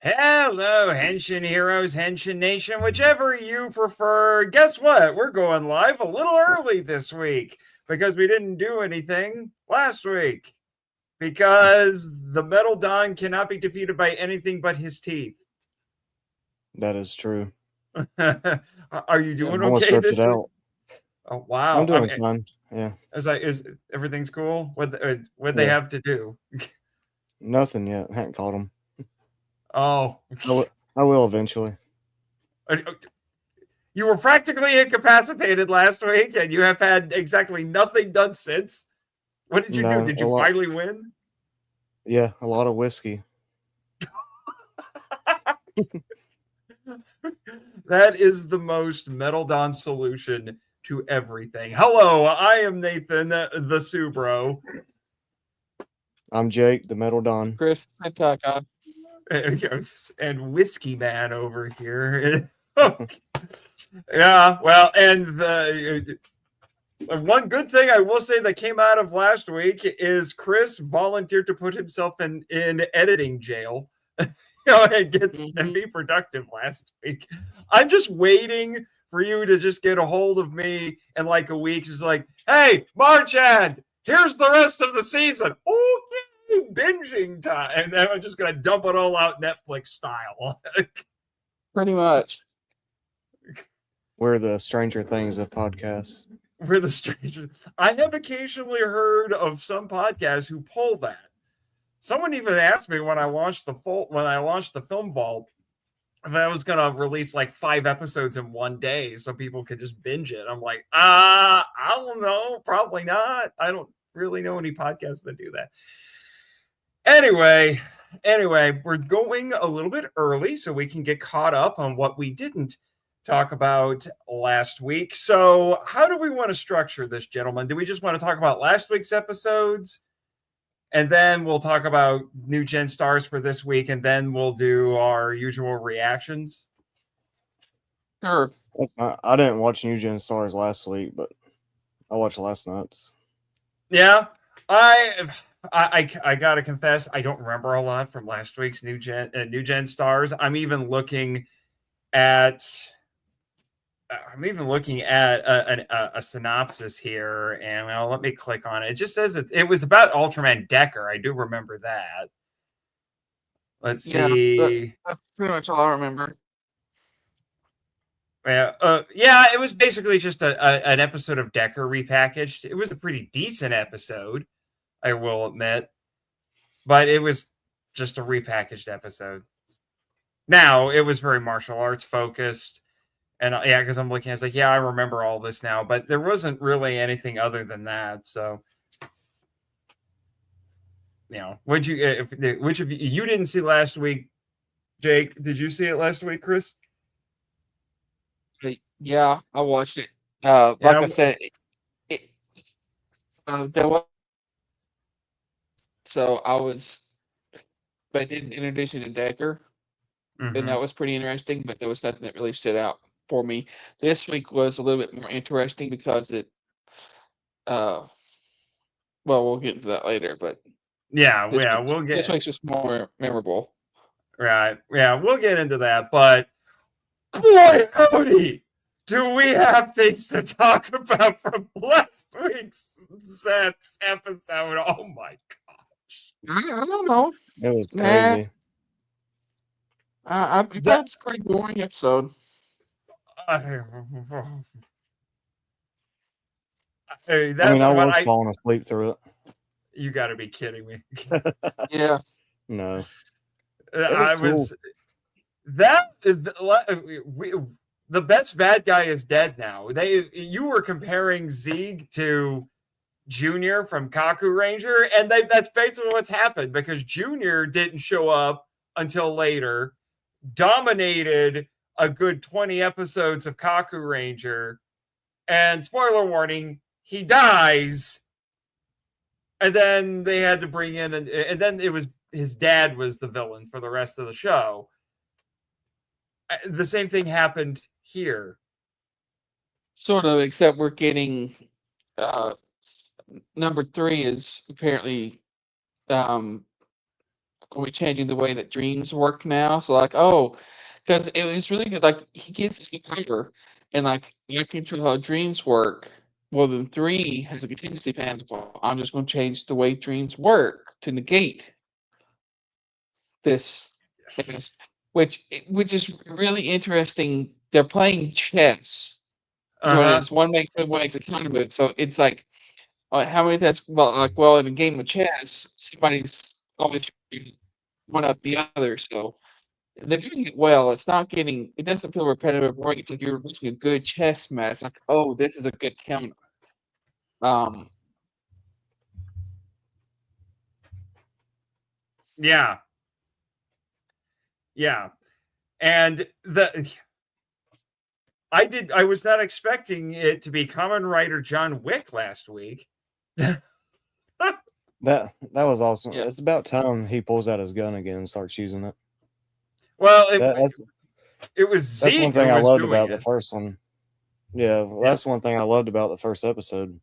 Hello, Henshin Heroes, Henshin Nation, whichever you prefer. Guess what? We're going live a little early this week because we didn't do anything last week. Because the Metal Don cannot be defeated by anything but his teeth. That is true. Are you doing Almost okay ripped this it week? out. Oh, wow. I'm doing fine. Yeah. Is everything's cool? What they Yeah. have to do? Nothing yet. I haven't caught him. Oh. I will eventually. You were practically incapacitated last week, and you have had exactly nothing done since. What did you do? Did you finally win? Yeah, a lot of whiskey. That is the most Metal Don solution to everything. Hello, I am Nathan, the Subro. I'm Jake, the Metal Don. Chris, Taka. And Whiskey Man over here. Yeah, well, and the one good thing I will say that came out of last week is Chris volunteered to put himself in editing jail. And be productive last week. I'm just waiting for you to just get a hold of me in like a week. Just like, hey, Marchand, here's the rest of the season. Oh, binging time. And then I'm just going to dump it all out Netflix style. Pretty much. We're the Stranger Things of podcasts. We're the Stranger. I have occasionally heard of some podcasts who pull that. Someone even asked me when I launched the Film Vault if I was gonna release like 5 episodes in one day so people could just binge it. I'm like, I don't know, probably not. I don't really know any podcasts that do that. Anyway, we're going a little bit early so we can get caught up on what we didn't talk about last week. So how do we want to structure this, gentlemen? Do we just want to talk about last week's episodes? And then we'll talk about new gen stars for this week, and then we'll do our usual reactions. Sure. I didn't watch New Gen Stars last week, but I watched last night's. Yeah, I gotta confess, I don't remember a lot from last week's new gen stars. I'm even looking at a synopsis here, and well, let me click on it. It just says it was about Ultraman Decker. I do remember that. Let's see. That's pretty much all I remember. Yeah, it was basically just an episode of Decker repackaged. It was a pretty decent episode, I will admit, but it was just a repackaged episode. Now, it was very martial arts focused. And yeah, because I'm looking, it's like, yeah, I remember all this now, but there wasn't really anything other than that. So, you know, which of you didn't see last week, Jake? Did you see it last week, Chris? Yeah, I watched it. Like I said, there was. So but didn't introduce you to Decker, and that was pretty interesting. But there was nothing that really stood out for me. This week was a little bit more interesting because it, well, we'll get into that later, but this week's just more memorable. Right. Yeah, we'll get into that, but boy, howdy, do we have things to talk about from last week's ZEZTZ episode? Oh my gosh. I don't know. It was crazy. I thought it was a pretty boring episode. I was falling asleep through it. You got to be kidding me. Yeah. No. The best bad guy is dead now. You were comparing Zeeg to Junior from Kaku Ranger, and that's basically what's happened because Junior didn't show up until later, dominated a good 20 episodes of Kaku Ranger, and spoiler warning, he dies. And then they had to bring in, and then it was his dad was the villain for the rest of the show. The same thing happened here. Sort of, except we're getting number 3 is apparently going to be changing the way that dreams work now. So like, oh, because it was really good. Like he gets his guitar, and like I control how dreams work. Well, then 3 has a contingency plan. Well, I'm just going to change the way dreams work to negate this, which is really interesting. They're playing chess. So it is. One makes a counter move. So it's like, how many times? Well, in a game of chess, somebody's always one up the other. So they're doing it well. It's not getting. It doesn't feel repetitive. Boring. It's like you're watching a good chess match. Like, oh, this is a good counter. Yeah. Yeah. And I was not expecting it to be Kamen Rider John Wick last week. That was awesome. Yeah. It's about time he pulls out his gun again and starts using it. Well, That's Zeke one thing I was loved doing about it. the first one. Yeah, well, that's one thing I loved about the first episode.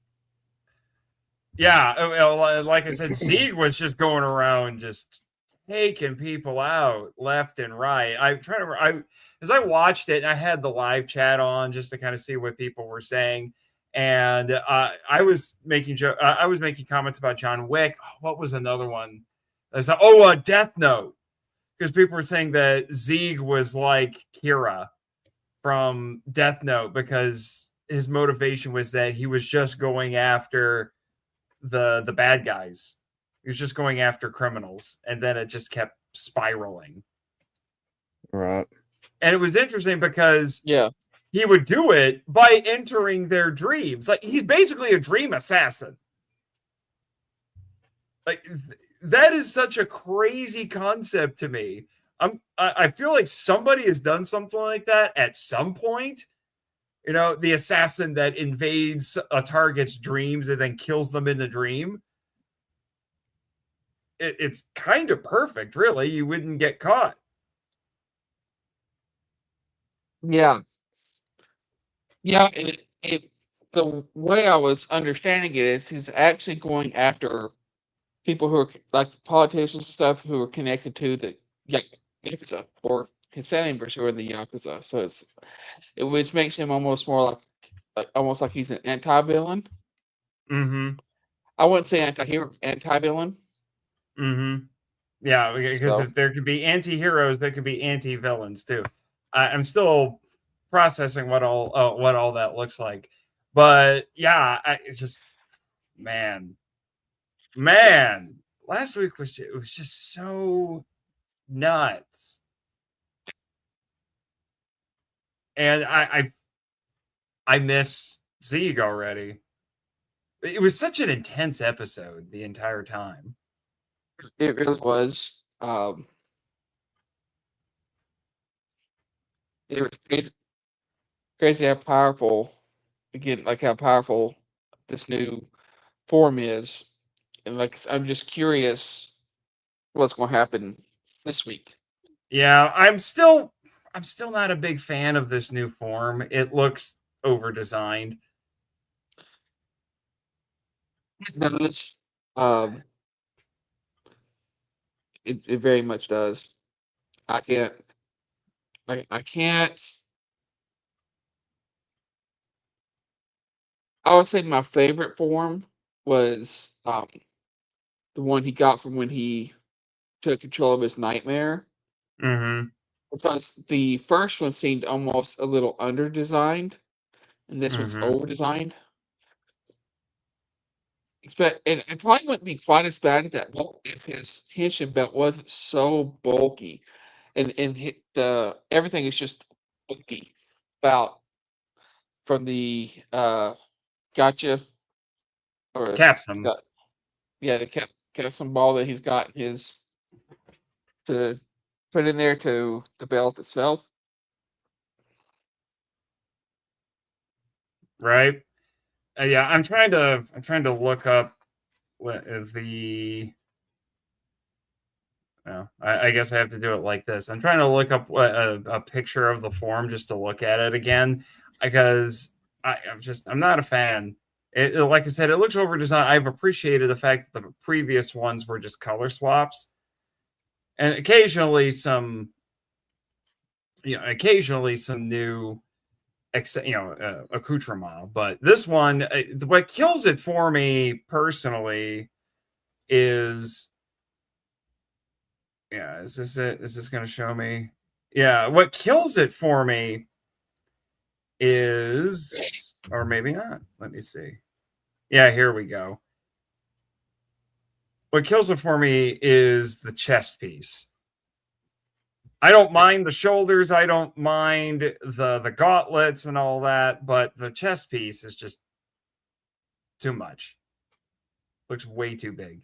Yeah, well, like I said, Zeke was just going around just taking people out left and right. I'm trying to, as I watched it, I had the live chat on just to kind of see what people were saying, and I was making comments about John Wick. What was another one? Death Note, because people were saying that Zeke was like Kira from Death Note because his motivation was that he was just going after the bad guys. He was just going after criminals, and then it just kept spiraling. Right. And it was interesting because Yeah, he would do it by entering their dreams. Like he's basically a dream assassin. Like that is such a crazy concept to me. I feel like somebody has done something like that at some point. You know, the assassin that invades a target's dreams and then kills them in the dream. It's kind of perfect, really. You wouldn't get caught. yeah, yeah. The way I was understanding it is he's actually going after people who are like politicians and stuff who are connected to the Yakuza, or his family members who are in the Yakuza. So which makes him almost more almost like he's an anti-villain. Mm-hmm. I wouldn't say anti-hero, anti-villain. Mm-hmm. Yeah, because So if there could be anti-heroes, there could be anti-villains too. I'm still processing what all that looks like, but yeah, it's just man. Last week was just so nuts, and I miss Zeke already. It was such an intense episode the entire time. it really was. It was crazy how powerful, again, like how powerful this new form is, and like I'm just curious what's going to happen this week. Yeah, I'm still not a big fan of this new form. It looks over designed. It does. It very much does. I can't. I can't. I would say my favorite form was the one he got from when he took control of his nightmare. Mm-hmm. Because the first one seemed almost a little under-designed, and this one's Mm-hmm. over-designed. It probably wouldn't be quite as bad as that belt if his henshin belt wasn't so bulky, and the everything is just bulky. About from the gotcha or Capsum. the capsule ball that he's got his to put in there to the belt itself. Right? Yeah, I'm trying to look up what the. Well, I guess I have to do it like this. I'm trying to look up a picture of the form just to look at it again because I'm not a fan. Like I said, it looks over designed. I've appreciated the fact that the previous ones were just color swaps. and occasionally some new accoutrement. But this one, what kills it for me personally is, is this it? Is this going to show me? Yeah, what kills it for me is, or maybe not. Let me see. Yeah, here we go. What kills it for me is the chest piece. I don't mind the shoulders. I don't mind the gauntlets and all that, but the chest piece is just too much. Looks way too big.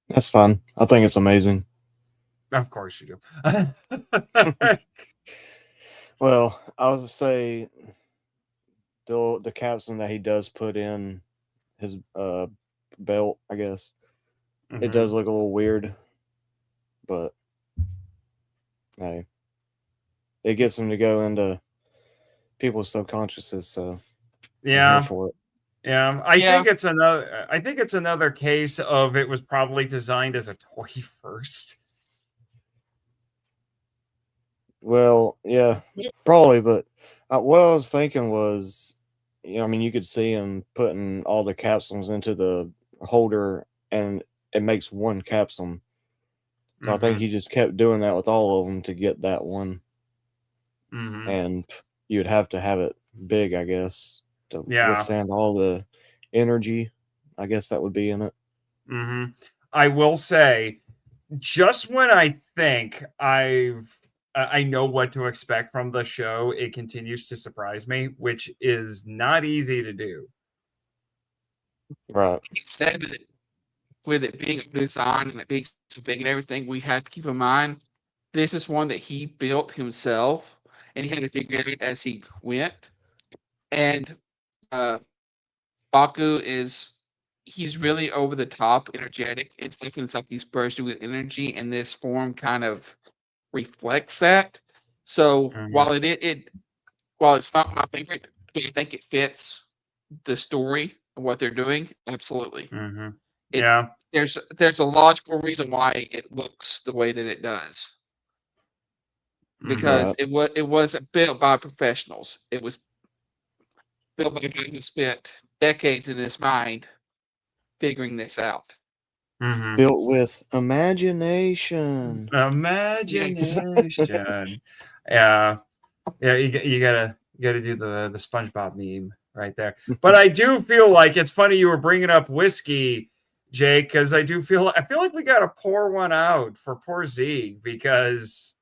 That's fine. I think it's amazing. Of course you do. Well, I was to say the capsule that he does put in his belt, I guess. Mhm. It does look a little weird, but hey, it gets him to go into people's subconsciouses, so I'm Yeah. here for it. Yeah, I think it's another case of it was probably designed as a toy first. Well, yeah, probably, but what I was thinking was, I mean, you could see him putting all the capsules into the holder, and it makes one capsule. So I think he just kept doing that with all of them to get that one. And you'd have to have it big, I guess, to withstand all the energy, I guess that would be in it. I will say, just when I think I know what to expect from the show, it continues to surprise me, which is not easy to do. Right. Instead of with it being designed and it being so big and everything, we have to keep in mind this is one that he built himself, and he had to figure it out as he went. And Baku he's really over the top, energetic. It's definitely like he's bursting with energy, and this form kind of reflects that. So while while it's not my favorite, do I think it fits the story and what they're doing? Absolutely. There's a logical reason why it looks the way that it does. Because it wasn't built by professionals. It was built by a guy who spent decades in his mind figuring this out. Built with imagination. Imagination. Yeah. You gotta do the SpongeBob meme right there. But I do feel like it's funny you were bringing up whiskey, Jake, because I feel like we gotta pour one out for poor Zeke, because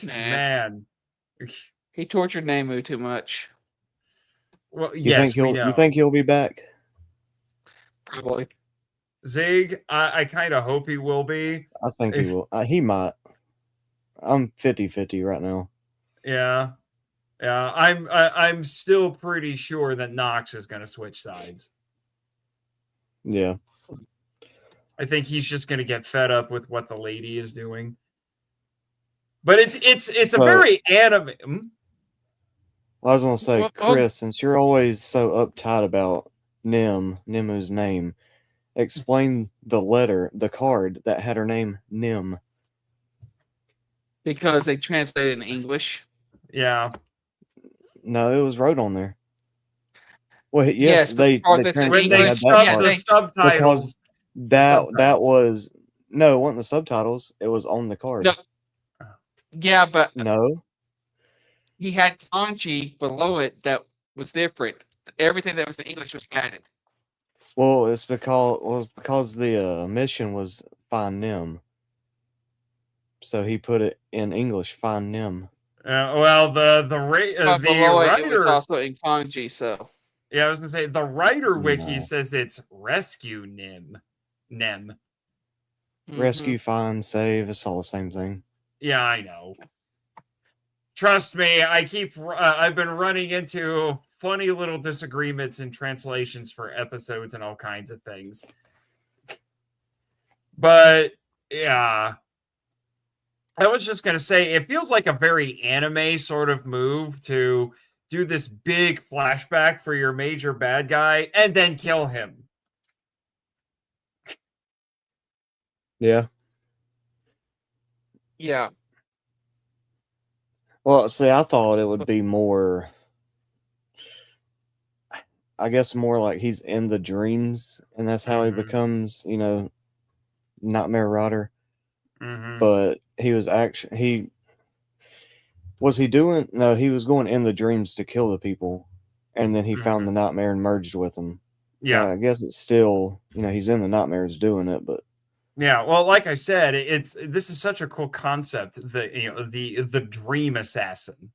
man, he tortured Nemu too much. Well, You think he'll be back? Probably. Zig, I kind of hope he will be. I think he will. He might. I'm 50-50 right now. Yeah. I'm still pretty sure that Nox is going to switch sides. Yeah. I think he's just going to get fed up with what the lady is doing. But it's a very anime. I was going to say, Chris, since you're always so uptight about Nemu's name, explain the card that had her name Nim. Because they translated in English. Yeah. No, it was wrote on there. Well, yes, they when they subbed the subtitles. That was no, it wasn't the subtitles. It was on the card. No. Yeah, but no. He had kanji below it that was different. Everything that was in English was added. Well, it's because the mission was Find Nim. So he put it in English, Find Nim. Well, the writer, it was also in kanji, so. Yeah, I was gonna say the writer wiki says it's rescue Nem. Rescue, find, save. It's all the same thing. Yeah, I know. Trust me, I've been running into funny little disagreements in translations for episodes and all kinds of things. But yeah, I was just going to say, it feels like a very anime sort of move to do this big flashback for your major bad guy and then kill him. Yeah. Yeah. Well, see, I thought it would be more, I guess, more like he's in the dreams, and that's how he becomes, Nightmare Rider. But he was he doing? No, he was going in the dreams to kill the people, and then he found the nightmare and merged with them. Yeah, I guess it's still, he's in the nightmares doing it, but yeah. Well, like I said, this is such a cool concept. The dream assassin.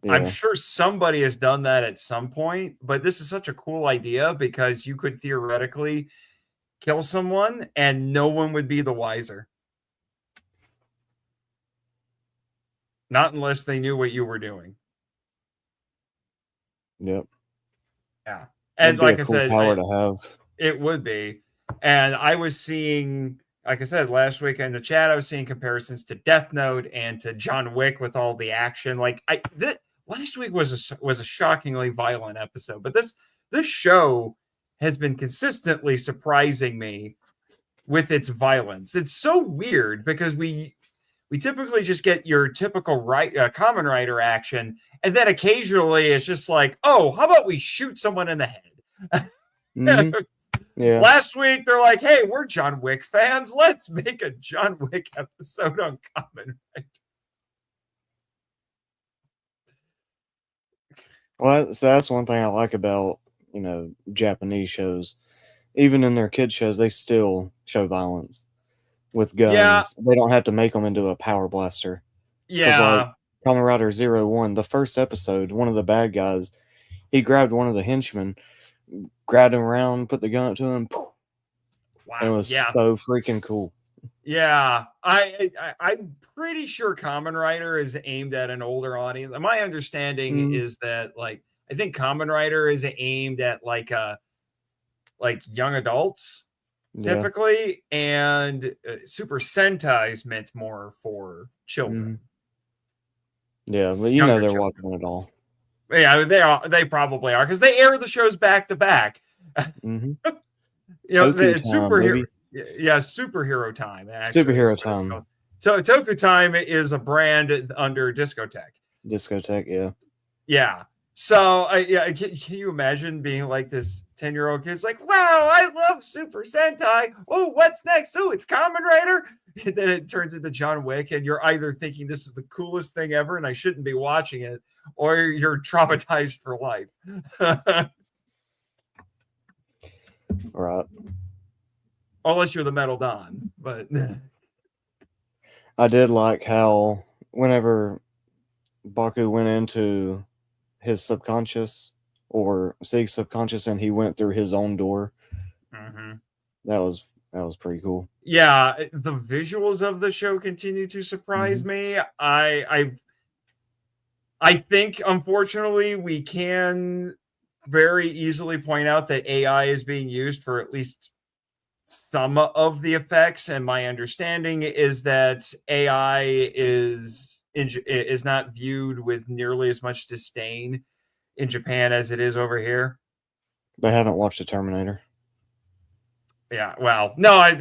yeah. I'm sure somebody has done that at some point, but this is such a cool idea because you could theoretically kill someone and no one would be the wiser. Not unless they knew what you were doing. Yep. Yeah. And like I said, power to have. It would be. And I was seeing, like I said, last week in the chat, I was seeing comparisons to Death Note and to John Wick with all the action. Like last week was a shockingly violent episode, but this show has been consistently surprising me with its violence. It's so weird because we typically just get your typical Kamen Rider action, and then occasionally it's just like, oh, how about we shoot someone in the head? Yeah. Last week they're like, hey, we're John Wick fans. Let's make a John Wick episode on Kamen Rider. Well, so that's one thing I like about, Japanese shows. Even in their kid shows, they still show violence with guns. Yeah. They don't have to make them into a power blaster. Yeah. Like Kamen Rider 01, the first episode, one of the bad guys, he grabbed one of the henchmen, grabbed him around, put the gun up to him. Wow. It was so freaking cool. Yeah. I'm pretty sure Kamen Rider is aimed at an older audience. My understanding is that, like, I think Kamen Rider is aimed at like young adults typically, and Super Sentai is meant more for children. Yeah, but they're watching it all. Yeah, they probably are because they air the shows back to back. It's superhero. Yeah, superhero time. Actually, superhero time. So Toku Time is a brand under Discotheque. Discotheque, yeah. Yeah. So, can you imagine being like this 10-year-old kid's like, wow, I love Super Sentai. Oh, what's next? Oh, it's Kamen Rider. And then it turns into John Wick, and you're either thinking this is the coolest thing ever and I shouldn't be watching it, or you're traumatized for life. Right. Unless you're the Metal Don. But I did like how whenever Baku went into his subconscious or Sig's subconscious and he went through his own door. That was pretty cool. Yeah, the visuals of the show continue to surprise me. I think, unfortunately, we can very easily point out that AI is being used for at least some of the effects, and my understanding is that AI is not viewed with nearly as much disdain in Japan as it is over here. They haven't watched The Terminator. Yeah, well, no,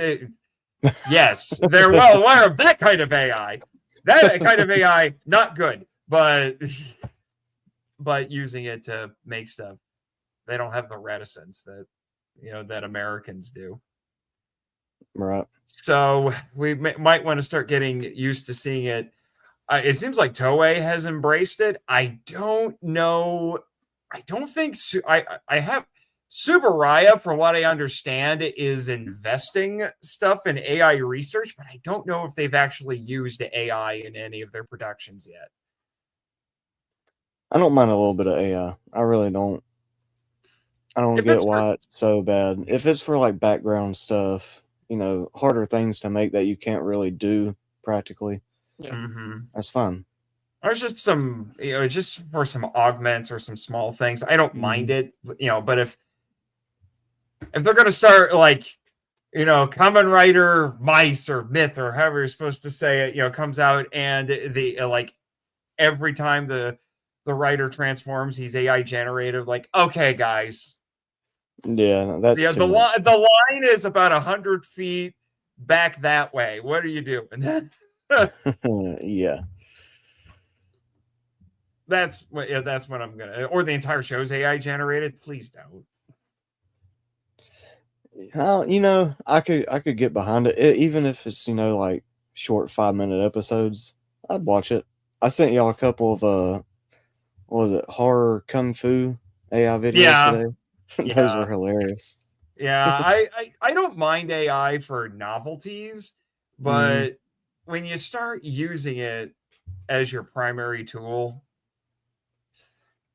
yes, they're well aware of that kind of AI. That kind of AI, not good, but using it to make stuff, they don't have the reticence that that Americans do. Right. So we might want to start getting used to seeing it. It seems like Toei has embraced it. I don't know. I don't think I have. Subaraya, from what I understand, is investing stuff in AI research, but I don't know if they've actually used AI in any of their productions yet. I don't mind a little bit of AI. I really don't. I don't get why it's so bad. If it's for like background stuff, harder things to make that you can't really do practically, that's fine. Or just some, just for some augments or some small things, I don't mind it, but if they're going to start like, Kamen Rider Mice or Myth or however you're supposed to say it, comes out and the like every time the writer transforms, he's AI generated. Like, okay, guys. Yeah, that's the line is about 100 feet back that way. What are you doing? Yeah. That's what I'm gonna. Or the entire show's AI generated. Please don't. I could get behind it, even if it's like short 5-minute episodes. I'd watch it. I sent y'all a couple of what was it, horror kung fu AI videos today. Those were hilarious. Yeah, I don't mind AI for novelties, but when you start using it as your primary tool,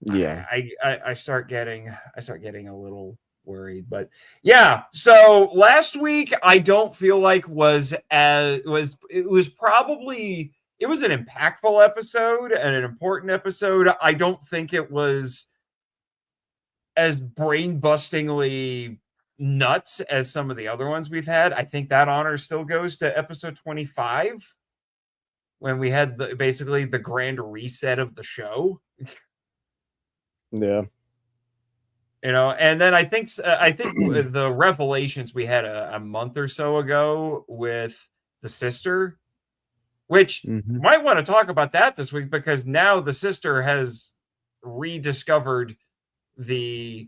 yeah, I start getting a little worried. But yeah, so last week I don't feel like it was an impactful episode and an important episode. I don't think it was as brain-bustingly nuts as some of the other ones we've had. I think that honor still goes to episode 25 when we had basically the grand reset of the show. Yeah. And then I think the revelations we had a month or so ago with the sister, which might want to talk about that this week, because now the sister has rediscovered the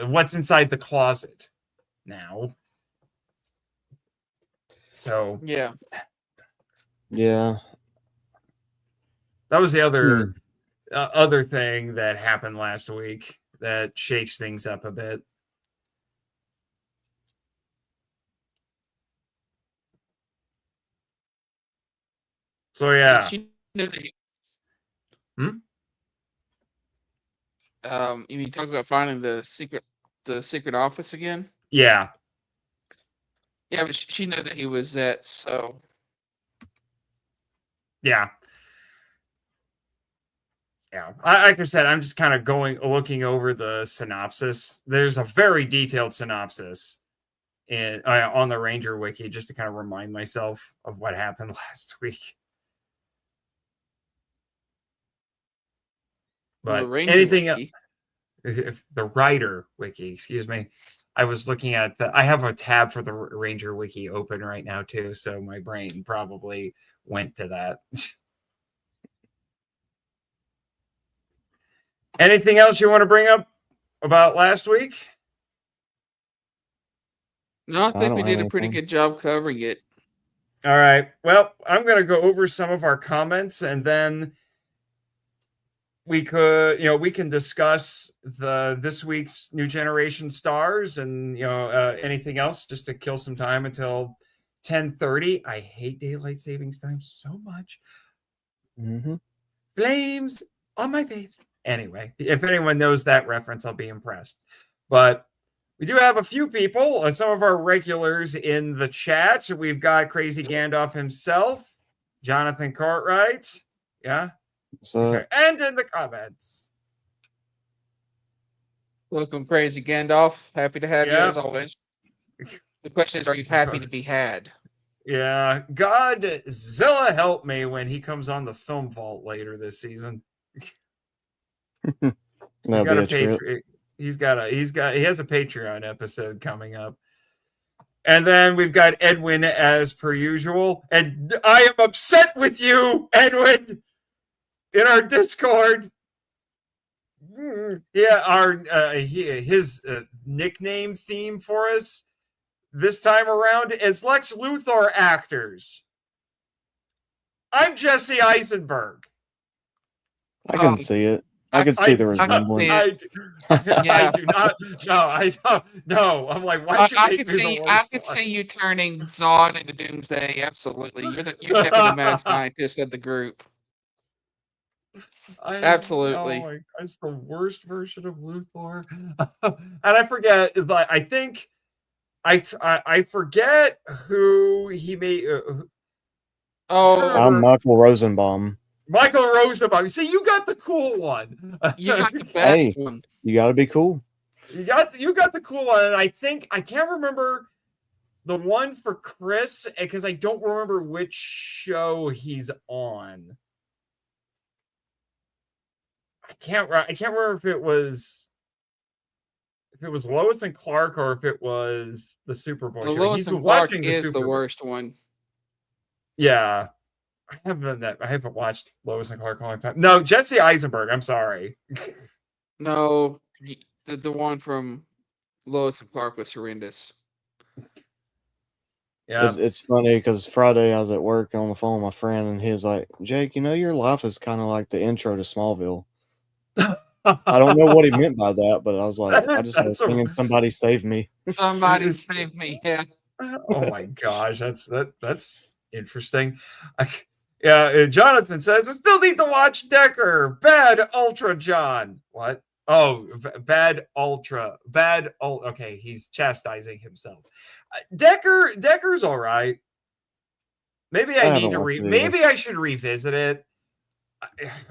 what's inside the closet now. So yeah, that was the other thing that happened last week that shakes things up a bit. So yeah. You talk about finding the secret office again? Yeah. Yeah, but she knew that he was that, so. Yeah. Yeah. Like I said, I'm just kind of looking over the synopsis. There's a very detailed synopsis on the Ranger Wiki, just to kind of remind myself of what happened last week. But anything else? The Writer Wiki, excuse me. I was looking at I have a tab for the Ranger Wiki open right now too, so my brain probably went to that. Anything else you want to bring up about last week? No, I think we did a pretty good job covering it. All right. Well, I'm going to go over some of our comments, and then we can discuss this week's New Generation stars and anything else, just to kill some time until 10:30. I hate daylight savings time so much. Flames on my face. Anyway, if anyone knows that reference, I'll be impressed. But we do have a few people, some of our regulars in the chat. We've got Crazy Gandalf himself, Jonathan Cartwright. Yeah. So, and in the comments. Welcome, Crazy Gandalf. Happy to have you as always. The question is, are you happy to be had? Yeah. Godzilla help me when he comes on the Film Vault later this season. He has a Patreon episode coming up. And then we've got Edwin as per usual. And I am upset with you, Edwin, in our Discord. Yeah, his nickname theme for us this time around is Lex Luthor actors. I'm Jesse Eisenberg. I can see it. I can see the resemblance. I do not. No, I don't. No, I'm like, why? I could see you turning Zod into Doomsday. Absolutely, you're definitely the mad scientist of the group. Absolutely, that's the worst version of Luthor. And I forget. I think I forget who he made. I'm Michael Rosenbaum. Michael Rosenbaum. See, you got the cool one. You got the best one. You got to be cool. You got the cool one. And I think I can't remember the one for Chris because I don't remember which show he's on. I can't remember if it was it was Lois and Clark or if it was the Superboy Well, show. Lois He's and been Clark watching the is the Superboy. worst one. Yeah. I haven't watched Lois and Clark in a long time. No, Jesse Eisenberg. I'm sorry. No, the one from Lois and Clark was horrendous. Yeah. It's funny because Friday I was at work on the phone with my friend, and he was like, "Jake, your life is kind of like the intro to Smallville." I don't know what he meant by that, but I was like, I just was thinking somebody save me. Somebody save me. Yeah. Oh my gosh, that's interesting. Jonathan says I still need to watch Decker. Bad Ultra John. What? Oh, bad Ultra. Okay, he's chastising himself. Decker's all right. Maybe I need to maybe I should revisit it.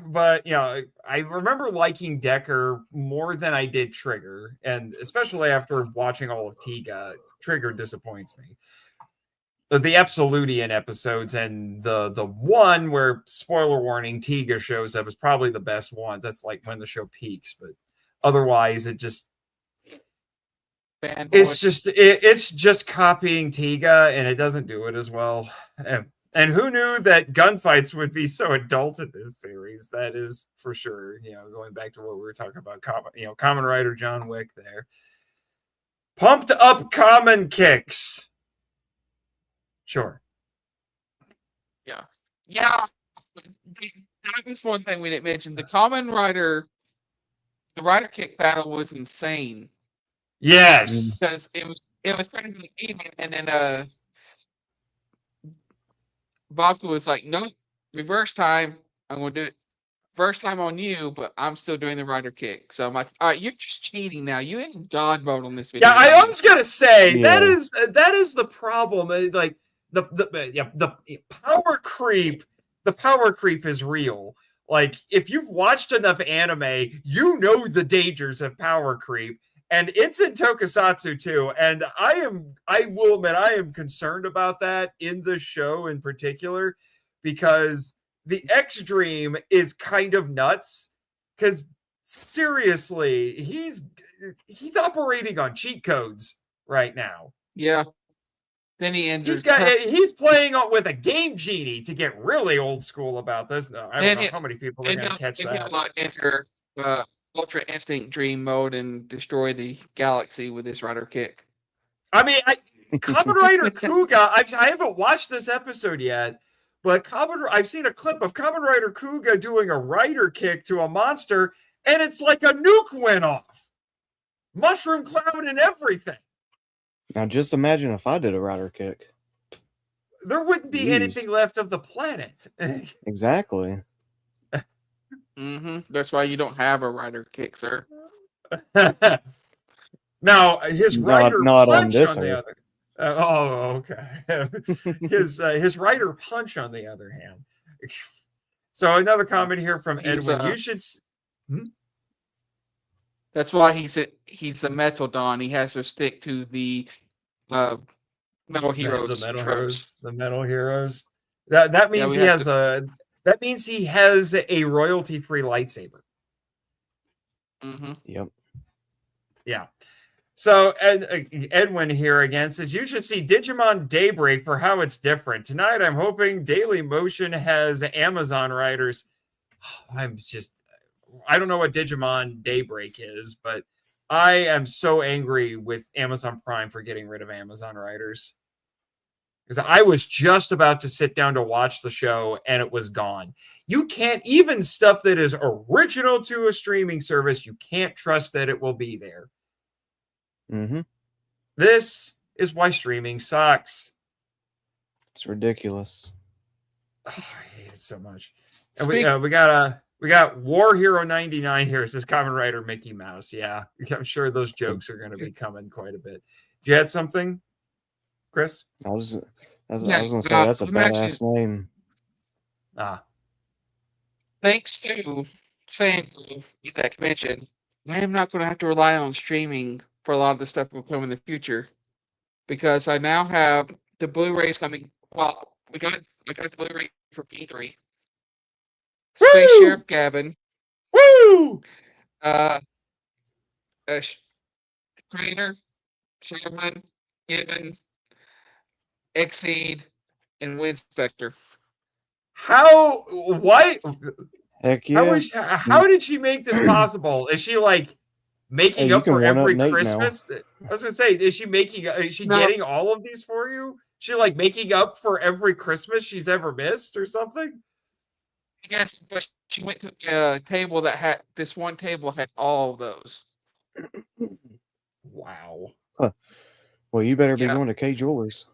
But I remember liking Decker more than I did Trigger, and especially after watching all of Tiga, Trigger disappoints me. The Absolutian episodes and the one where, spoiler warning, Tiga shows up is probably the best one. That's like when the show peaks, but otherwise it's just copying Tiga, and it doesn't do it as well. And who knew that gunfights would be so adult in this series? That is for sure. Going back to what we were talking about, Kamen Rider John Wick there. Pumped up Kamen kicks. Sure. Yeah. That was one thing we didn't mention. The Kamen Rider, the Rider Kick battle was insane. Yes. Because it was pretty even, and then Baku was like, "No, reverse time. I'm going to do it first time on you, but I'm still doing the Rider Kick." So I'm like, "All right, you're just cheating now. You ain't God mode on this video." Yeah, I was gonna say that is the problem. Like the power creep. The power creep is real. Like if you've watched enough anime, you know the dangers of power creep. And it's in Tokusatsu too. And I will admit, I am concerned about that in the show in particular, because the X Dream is kind of nuts. Because seriously, he's operating on cheat codes right now. Yeah. Then he ends. He's playing with a game genie to get really old school about this. No, I don't know how many people are going to catch that. He'll enter Ultra Instinct Dream mode and destroy the galaxy with his Rider Kick. I mean, Kamen Rider Kuga, I haven't watched this episode yet, but I've seen a clip of Kamen Rider Kuga doing a Rider Kick to a monster, and it's like a nuke went off. Mushroom cloud and everything. Now just imagine if I did a Rider Kick. There wouldn't be anything left of the planet. Exactly. That's why you don't have a Rider Kick, sir. Now his Rider Punch on the other. Okay. His Rider Punch on the other hand. So another comment here from Edwin. You should. That's why he's a Metal Don. He has to stick to the Metal Heroes. The Metal Heroes. That means That means he has a royalty-free lightsaber. Yep. Yeah. So Edwin here again says, you should see Digimon Daybreak for how it's different. Tonight, I'm hoping Daily Motion has Amazon writers. I don't know what Digimon Daybreak is, but I am so angry with Amazon Prime for getting rid of Amazon writers. Because I was just about to sit down to watch the show and it was gone. You can't, even stuff that is original to a streaming service, you can't trust that it will be there. This is why streaming sucks. It's ridiculous. Oh, I hate it so much. And we got War Hero 99 here. It says Kamen Rider Mickey Mouse. Yeah, I'm sure those jokes are going to be coming quite a bit. Did you add something, Chris? I was going to say that's a badass name. Thanks to saying that convention, I am not going to have to rely on streaming for a lot of the stuff that will come in the future, because I now have the Blu-rays coming. Well, I got the Blu-ray for P3. Space Sheriff Gavin. Woo! Creator, Sherman, Given, Exceed, and Winspector. Why? Heck yeah. How did she make this possible? Is she like making Hey, you up can for one-up every Nate now. Christmas? I was gonna say, is she No. getting all of these for you? She like making up for every Christmas she's ever missed or something? Yes, but she went to a table that had this one table had all of those. Wow. Well, you better be Yeah. going to K Jewelers.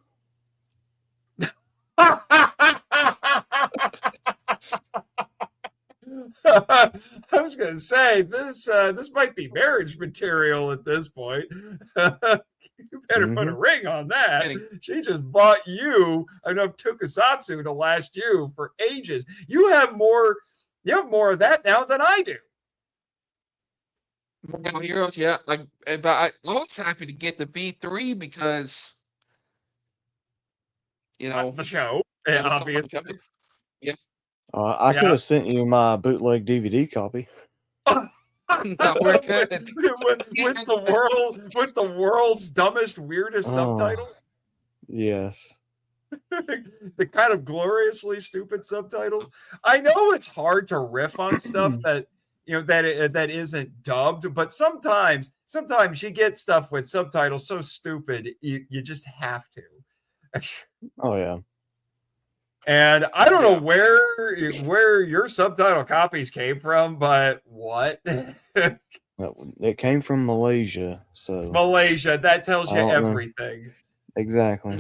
I was going to say this might be marriage material at this point. You better put a ring on that. She just bought you enough tokusatsu to last you for ages. You have more of that now than I do. More heroes, yeah. But I was happy to get the V3 because The show, there was obviously. something coming. Yeah. I could have sent you my bootleg DVD copy. No, we're good. with the world's dumbest, weirdest subtitles. Yes. The kind of gloriously stupid subtitles. I know it's hard to riff on stuff that that isn't dubbed, but sometimes you get stuff with subtitles so stupid you just have to. Oh yeah. And I don't know where your subtitle copies came from, but what? It came from Malaysia, so Malaysia. That tells you everything. Exactly.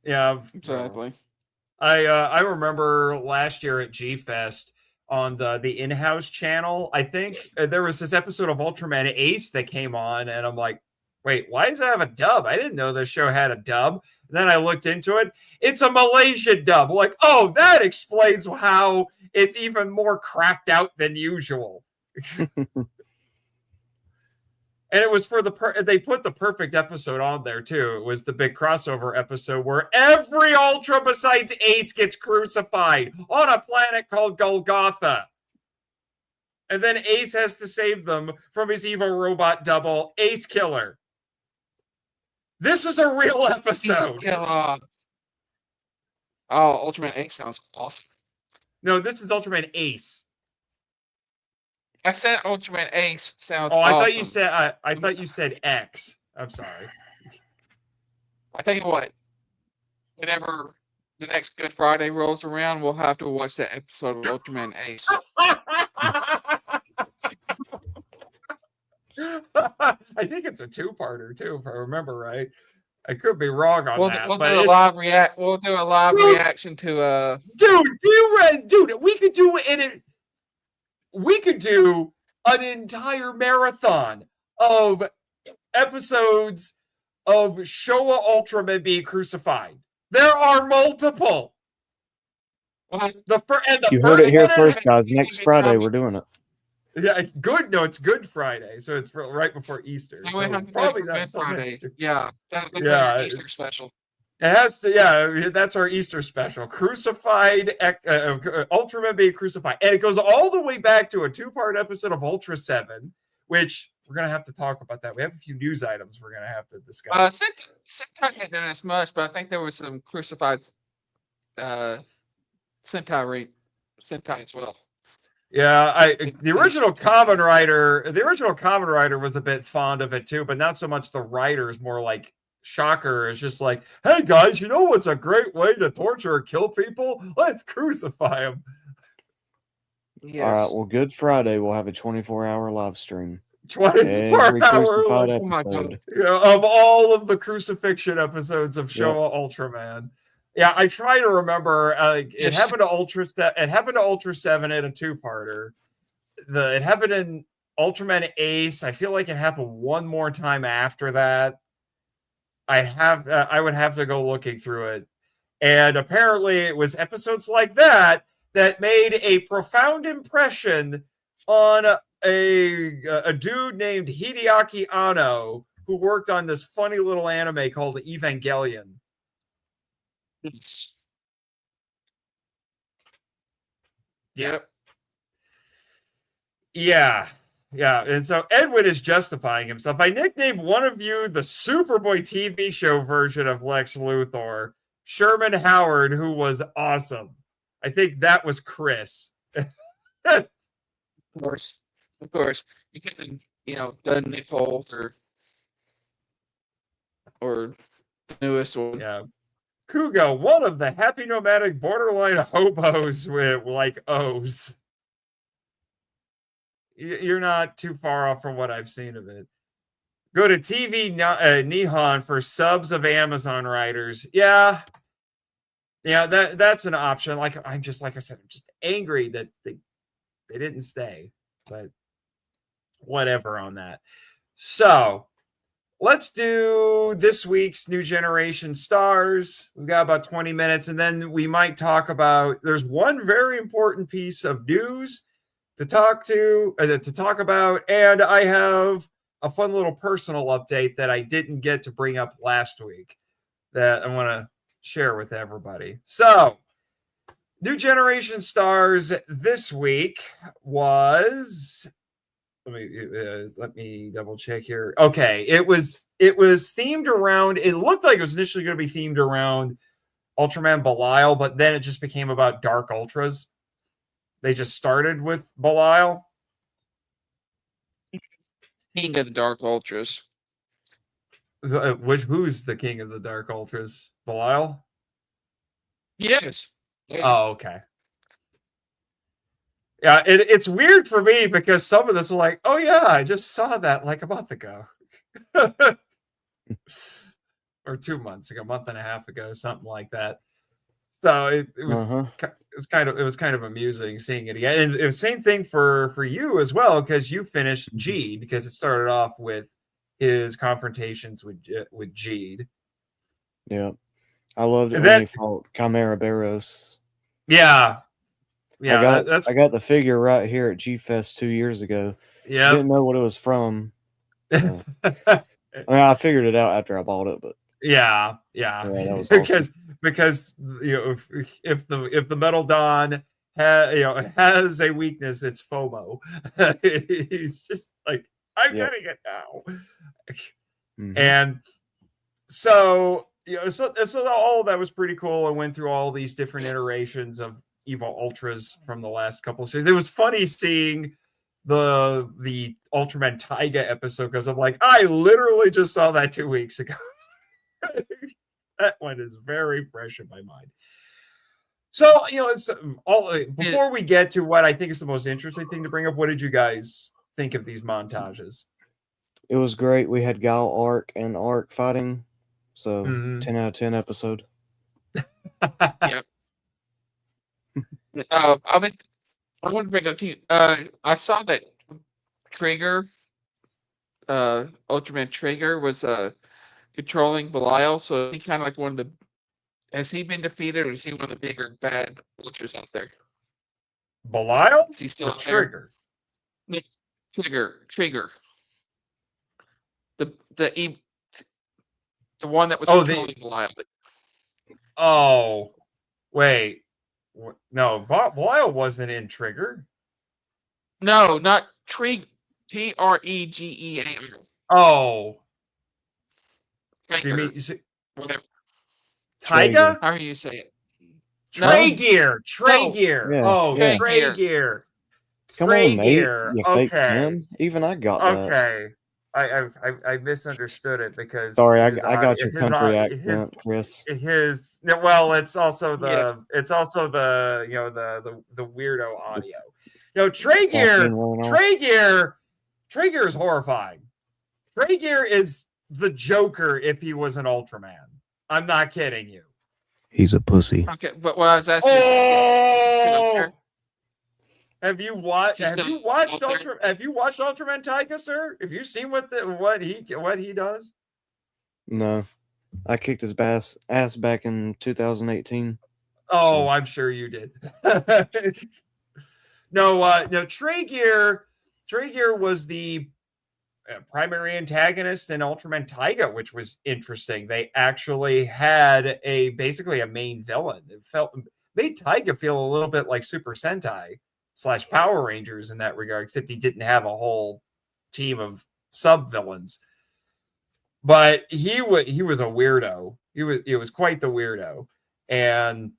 Yeah, exactly. I remember last year at G-Fest on the in-house channel, I think there was this episode of Ultraman Ace that came on, and I'm like, wait, why does it have a dub? I didn't know this show had a dub. And then I looked into it. It's a Malaysian dub. Like, oh, that explains how it's even more cracked out than usual. And it was for they put the perfect episode on there too. It was the big crossover episode where every Ultra besides Ace gets crucified on a planet called Golgotha. And then Ace has to save them from his evil robot double, Ace Killer. This is a real episode. Ace Killer. Oh, Ultraman Ace sounds awesome. No, this is Ultraman Ace. I said Ultraman Ace sounds I awesome. thought you said I thought you said X. I'm sorry. I tell you what, whenever the next Good Friday rolls around, we'll have to watch that episode of Ultraman Ace. I think it's a two-parter too, if I remember right. I could be wrong on that. We'll do a live reaction to Dude, we could do it. We could do an entire marathon of episodes of Showa Ultraman being crucified. There are multiple. You heard it here first, guys. Next Friday, we're doing it. Yeah, good. No, it's Good Friday, so it's right before Easter. So probably not Good Friday. Yeah, that's Easter special. It has to, yeah. That's our Easter special. Crucified, Ultraman being crucified, and it goes all the way back to a two-part episode of Ultra 7, which we're gonna have to talk about. That we have a few news items we're gonna have to discuss. Sentai didn't do as much, but I think there was some crucified Sentai as well. Yeah, the original Kamen Rider was a bit fond of it too, but not so much the writers. More like Shocker is just like, hey guys, you know what's a great way to torture or kill people? Let's crucify them. Yes. All right. Well, Good Friday, we'll have a 24-hour live stream. 24-hour episode. Of all of the crucifixion episodes of Showa Ultraman. Yeah, I try to remember. It happened to Ultra 7. It happened to Ultra 7 in a two-parter. It happened in Ultraman Ace. I feel like it happened one more time after that. I would have to go looking through it, and apparently it was episodes like that made a profound impression on a dude named Hideaki Anno who worked on this funny little anime called Evangelion. Yep. Yeah. Yeah, and so Edwin is justifying himself. I nicknamed one of you the Superboy TV show version of Lex Luthor, Sherman Howard, who was awesome. I think that was Chris. Of course. You could have, done Nick Holt or the newest one. Yeah. Kugo, one of the happy nomadic borderline hobos with like O's. You're not too far off from what I've seen of it. Go to TV Nihon for subs of Amazon writers. Yeah, that's an option. I'm just angry that they didn't stay, but whatever on that. So let's do this week's New Generation Stars. We've got about 20 minutes, and then we might talk about. There's one very important piece of news to talk about, and I have a fun little personal update that I didn't get to bring up last week that I want to share with everybody. So, New Generation Stars this week was. Let me double check here. Okay, it was themed around. It looked like it was initially going to be themed around Ultraman Belial, but then it just became about Dark Ultras. They just started with Belial. King of the Dark Ultras. Who's the king of the Dark Ultras? Belial? Yes. Oh, okay. Yeah, it's weird for me because some of this are like, oh yeah, I just saw that like a month ago. Or 2 months ago, a month and a half ago, something like that. So it was kind of amusing seeing it again. And it was same thing for you as well, because you finished Jeed, because it started off with his confrontations with Jeed. Yeah, I loved it and when then he fought Chimera Barros. Yeah, I got the figure right here at G Fest 2 years ago. Yeah, didn't know what it was from. So. I figured it out after I bought it, but yeah, that was awesome. because if the Metal Don has a weakness, it's FOMO. He's just like, I'm getting it now. Mm-hmm. And so so all that was pretty cool. I went through all these different iterations of Evil Ultras from the last couple of series. It was funny seeing the Ultraman Taiga episode, because I'm like, I literally just saw that 2 weeks ago. That one is very fresh in my mind. So it's all before we get to what I think is the most interesting thing to bring up. What did you guys think of these montages? It was great. We had Gal Arc and Arc fighting, so 10 out of 10 episode. Yep. I want to bring up to you. I saw that Trigger, Ultraman Trigger, was controlling Belial. So he kind of like one of the. Has he been defeated, or is he one of the bigger bad Ultras out there? Belial? Is he still Trigger? Trigger. The one that was controlling Belial. Oh, wait. No, Belial wasn't in Trigger. No, not Trig. Tregear. Oh. Trigger. Whatever. Taiga? How do you say it? Tregear. Yeah. Oh, yeah. Tregear. Come on, mate. You fake fan. Even I got that. Okay. I misunderstood it because sorry, I got your country accent, Chris. It's also the the weirdo audio. Tregear is horrifying. Tregear is the Joker if he was an Ultraman. I'm not kidding you. He's a pussy. Okay, but what I was asking is have you watched Ultraman Taiga, sir? Have you seen what he does? No. I kicked his ass back in 2018. Oh, so. I'm sure you did. No, Tregear was the primary antagonist in Ultraman Taiga, which was interesting. They actually had basically a main villain. It made Taiga feel a little bit like Super Sentai. / Power Rangers in that regard, except he didn't have a whole team of sub villains. But he was a weirdo. He was quite the weirdo, and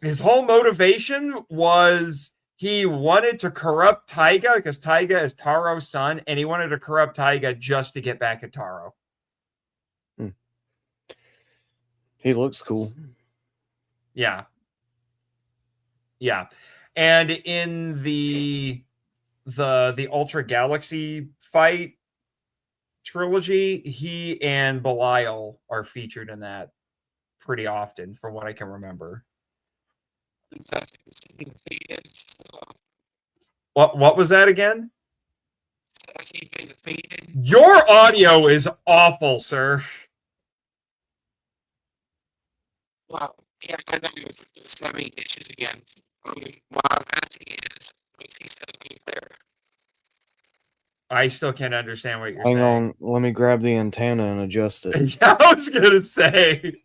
his whole motivation was he wanted to corrupt Taiga because Taiga is Taro's son, and he wanted to corrupt Taiga just to get back at Taro. He looks cool. Yeah. And in the Ultra Galaxy fight trilogy, he and Belial are featured in that pretty often, from what I can remember. What was that again? Your audio is awful, sir. Wow. Yeah, I know he was having issues again. What I'm asking is he still there? I still can't understand what you're Hang saying. on, let me grab the antenna and adjust it. Yeah, I was gonna say.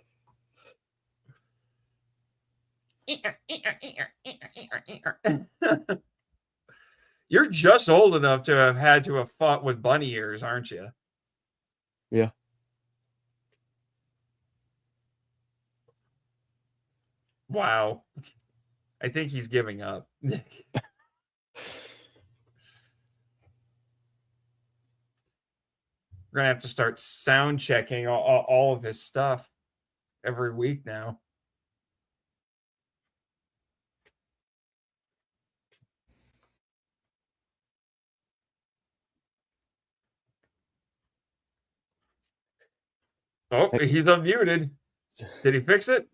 You're just old enough to have had to have fought with bunny ears, aren't you? Yeah. Wow. I think he's giving up. We're gonna have to start sound checking all of his stuff every week now. Oh, he's unmuted. Did he fix it?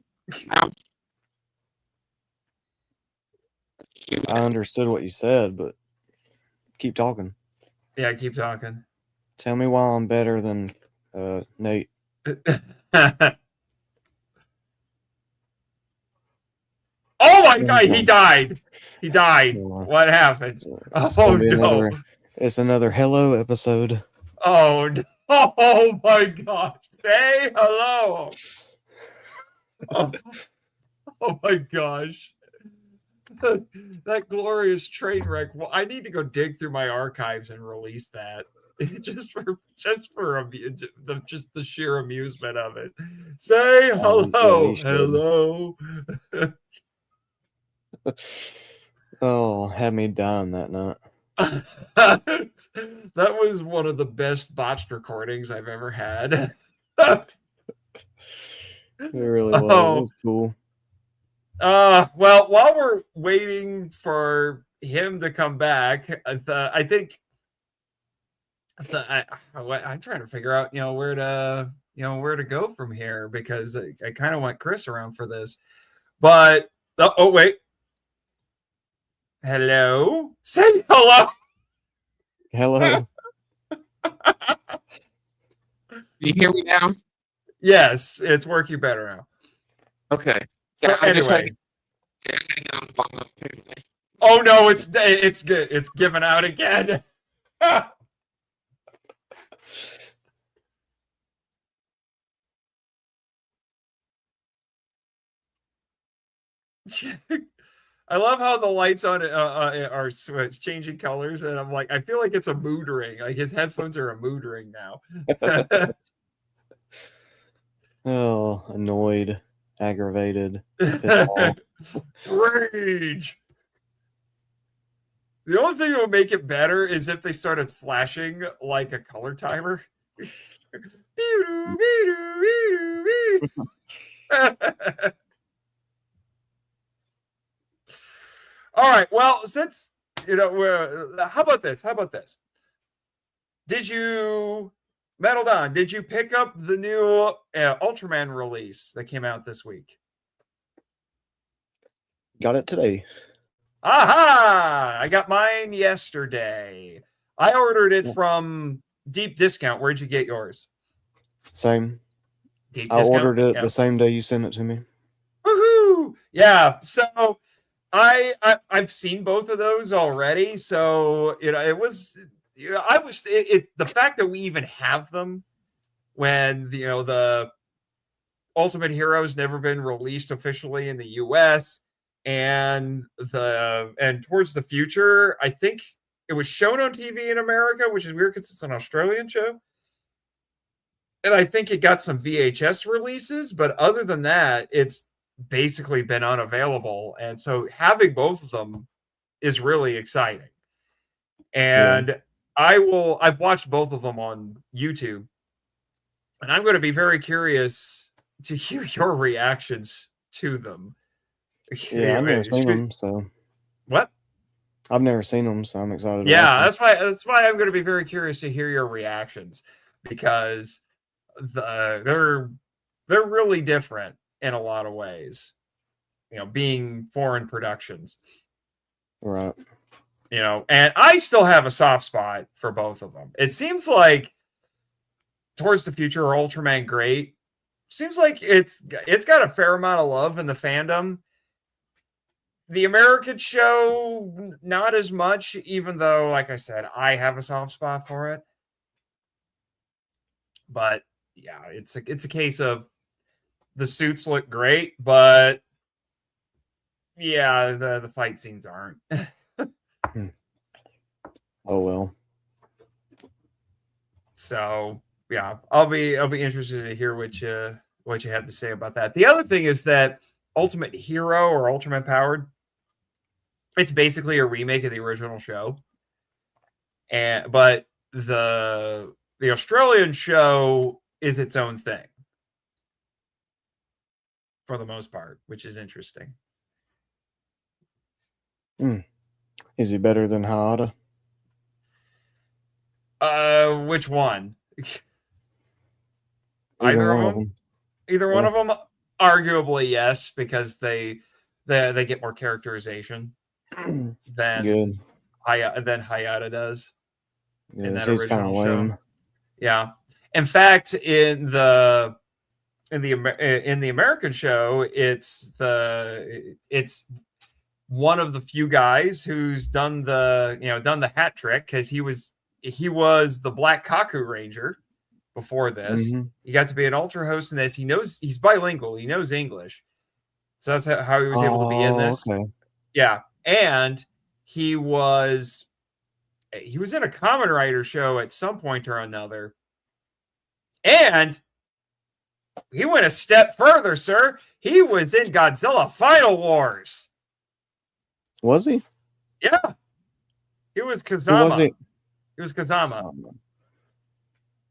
I understood what you said, but keep talking. Yeah, keep talking. Tell me why I'm better than Nate. Oh my God, he died. He died. What happened? Oh no. It's another hello episode. Oh no. Oh my gosh. Say hello. Oh my gosh. That glorious train wreck. Well, I need to go dig through my archives and release that. just for the sheer amusement of it. Say hello. Hello. Oh, had me dying that night. That was one of the best botched recordings I've ever had. It really was. It was cool. Well, while we're waiting for him to come back, I think I'm trying to figure out, where to go from here, because I kind of want Chris around for this. But oh wait. Hello? Say hello. Hello. You hear me now? Yes, it's working better now. Okay. So anyway. Oh no, it's good. It's giving out again. I love how the lights on it are changing colors, and I'm like, I feel like it's a mood ring. Like his headphones are a mood ring now. Oh, annoyed, aggravated, rage. The only thing that would make it better is if they started flashing like a color timer. All right. Well, since how about this? Did you, Metal Don? Did you pick up the new Ultraman release that came out this week? Got it today. Aha! I got mine yesterday. I ordered it from Deep Discount. Where'd you get yours? Same. Deep I Discount? ordered it the same day you sent it to me. Woohoo! Yeah. So I've seen both of those already. So it was. The fact that we even have them when the Ultimate Heroes never been released officially in the US. and Towards the Future, I think it was shown on TV in America, which is weird because it's an Australian show. And I think it got some VHS releases, but other than that, it's basically been unavailable. And so having both of them is really exciting. And I've watched both of them on YouTube. And I'm going to be very curious to hear your reactions to them. Yeah, I've never seen them, so. What? I've never seen them, so I'm excited. Yeah, that's why I'm going to be very curious to hear your reactions, because they're really different in a lot of ways. Being foreign productions, right? And I still have a soft spot for both of them. It seems like Towards the Future or Ultraman Great seems like it's got a fair amount of love in the fandom. The American show, not as much, even though, like I said, I have a soft spot for it. But yeah, it's a case of the suits look great, but yeah, the fight scenes aren't. Oh well. So yeah, I'll be interested to hear what you have to say about that. The other thing is that Ultimate Hero or Ultraman Powered, it's basically a remake of the original show, but the Australian show is its own thing for the most part, which is interesting. Is he better than Hayata? Which one? Either one of them. Either one of them, arguably yes, because they get more characterization than Hayata does in that original show. Yeah, in fact, in the American show, it's one of the few guys who's done the hat trick, because he was the Black Kaku Ranger before this. Mm-hmm. He got to be an Ultra host in this. He's bilingual. He knows English, so that's how he was able to be in this. Okay. Yeah, and he was in a Kamen Rider show at some point or another, and he went a step further, sir. He was in Godzilla Final Wars. Was he? Yeah, he was Kazama. He was Kazama.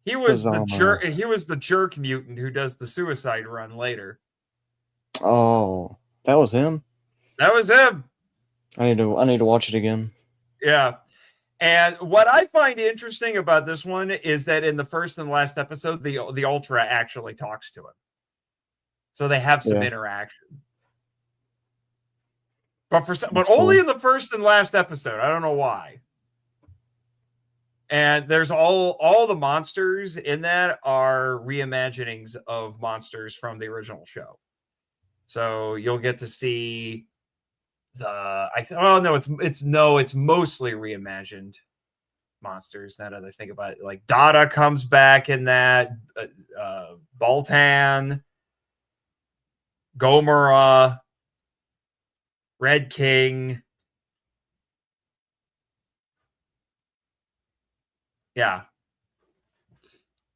He was the jerk. He was the jerk mutant who does the suicide run later. Oh, that was him. That was him. I need to watch it again. Yeah. And what I find interesting about this one is that in the first and last episode, the Ultra actually talks to him, so they have some interaction. But only in the first and last episode. I don't know why. And there's all the monsters in that are reimaginings of monsters from the original show. So you'll get to see it's mostly reimagined monsters. Now that I think about it, like Dada comes back in that, Baltan, Gomora, Red King. Yeah.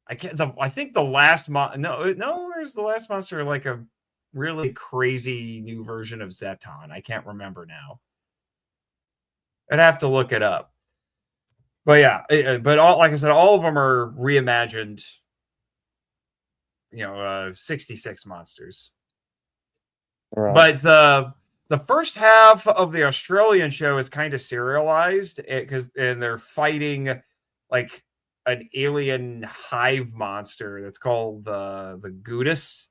I think the last there's the last monster, like a really crazy new version of Zeton. I can't remember now. I'd have to look it up. But yeah, like I said, all of them are reimagined, 66 monsters. Right. But the first half of the Australian show is kind of serialized, and they're fighting like an alien hive monster that's called the Gudis,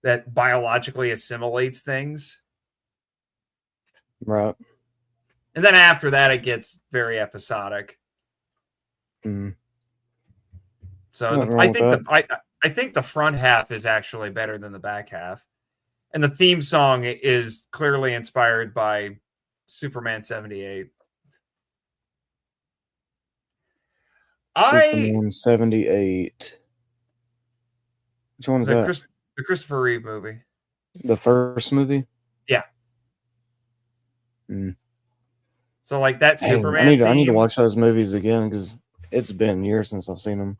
that biologically assimilates things. Right. And then after that, it gets very episodic. Mm. So I think the front half is actually better than the back half. And the theme song is clearly inspired by Superman 78. Superman 78. Which one is that? The Christopher Reeve movie. The first movie? Yeah. Mm. So like that Dang, Superman I need to theme. watch those movies again because it's been years since I've seen them.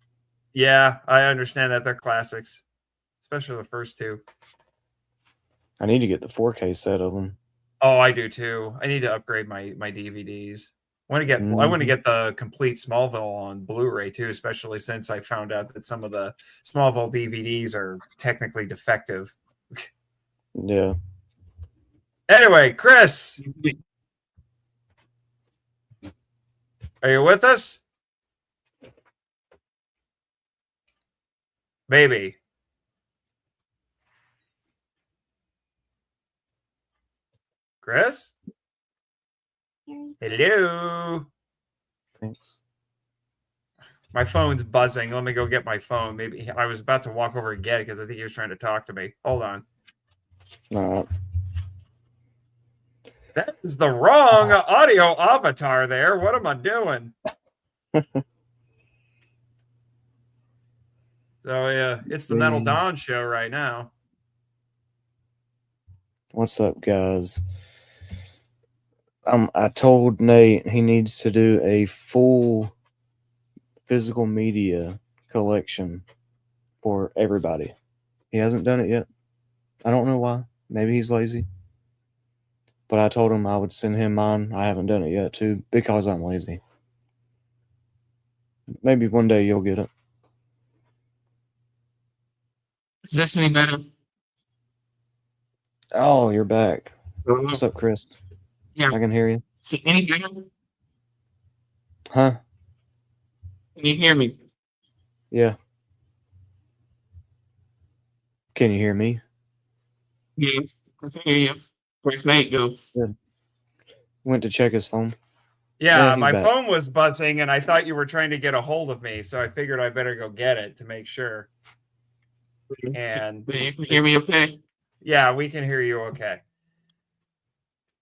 Yeah, I understand that they're classics, especially the first two. I need to get the 4K set of them. Oh, I do too. I need to upgrade my DVDs. I want to get the complete Smallville on Blu-ray too, especially since I found out that some of the Smallville DVDs are technically defective. Yeah. Anyway, Chris, are you with us? Baby. Chris? Hello. Thanks. My phone's buzzing. Let me go get my phone. Maybe I was about to walk over and get it because I think he was trying to talk to me. Hold on. All right. That is the wrong audio avatar there. What am I doing? So yeah, it's the Metal Dawn show right now. What's up, guys? I told Nate he needs to do a full physical media collection for everybody. He hasn't done it yet. I don't know why. Maybe he's lazy. But I told him I would send him mine. I haven't done it yet, too, because I'm lazy. Maybe one day you'll get it. Is this any better? Oh, you're back. What's up, Chris? Yeah. I can hear you. See, any better? Huh? Can you hear me? Yeah. Can you hear me? Yes, I can hear you. Where's Nate go? Good. Went to check his phone. Yeah, he's my back. phone was buzzing and I thought you were trying to get a hold of me, so I figured I better go get it to make sure. And You can hear me okay? yeah, we can hear you okay.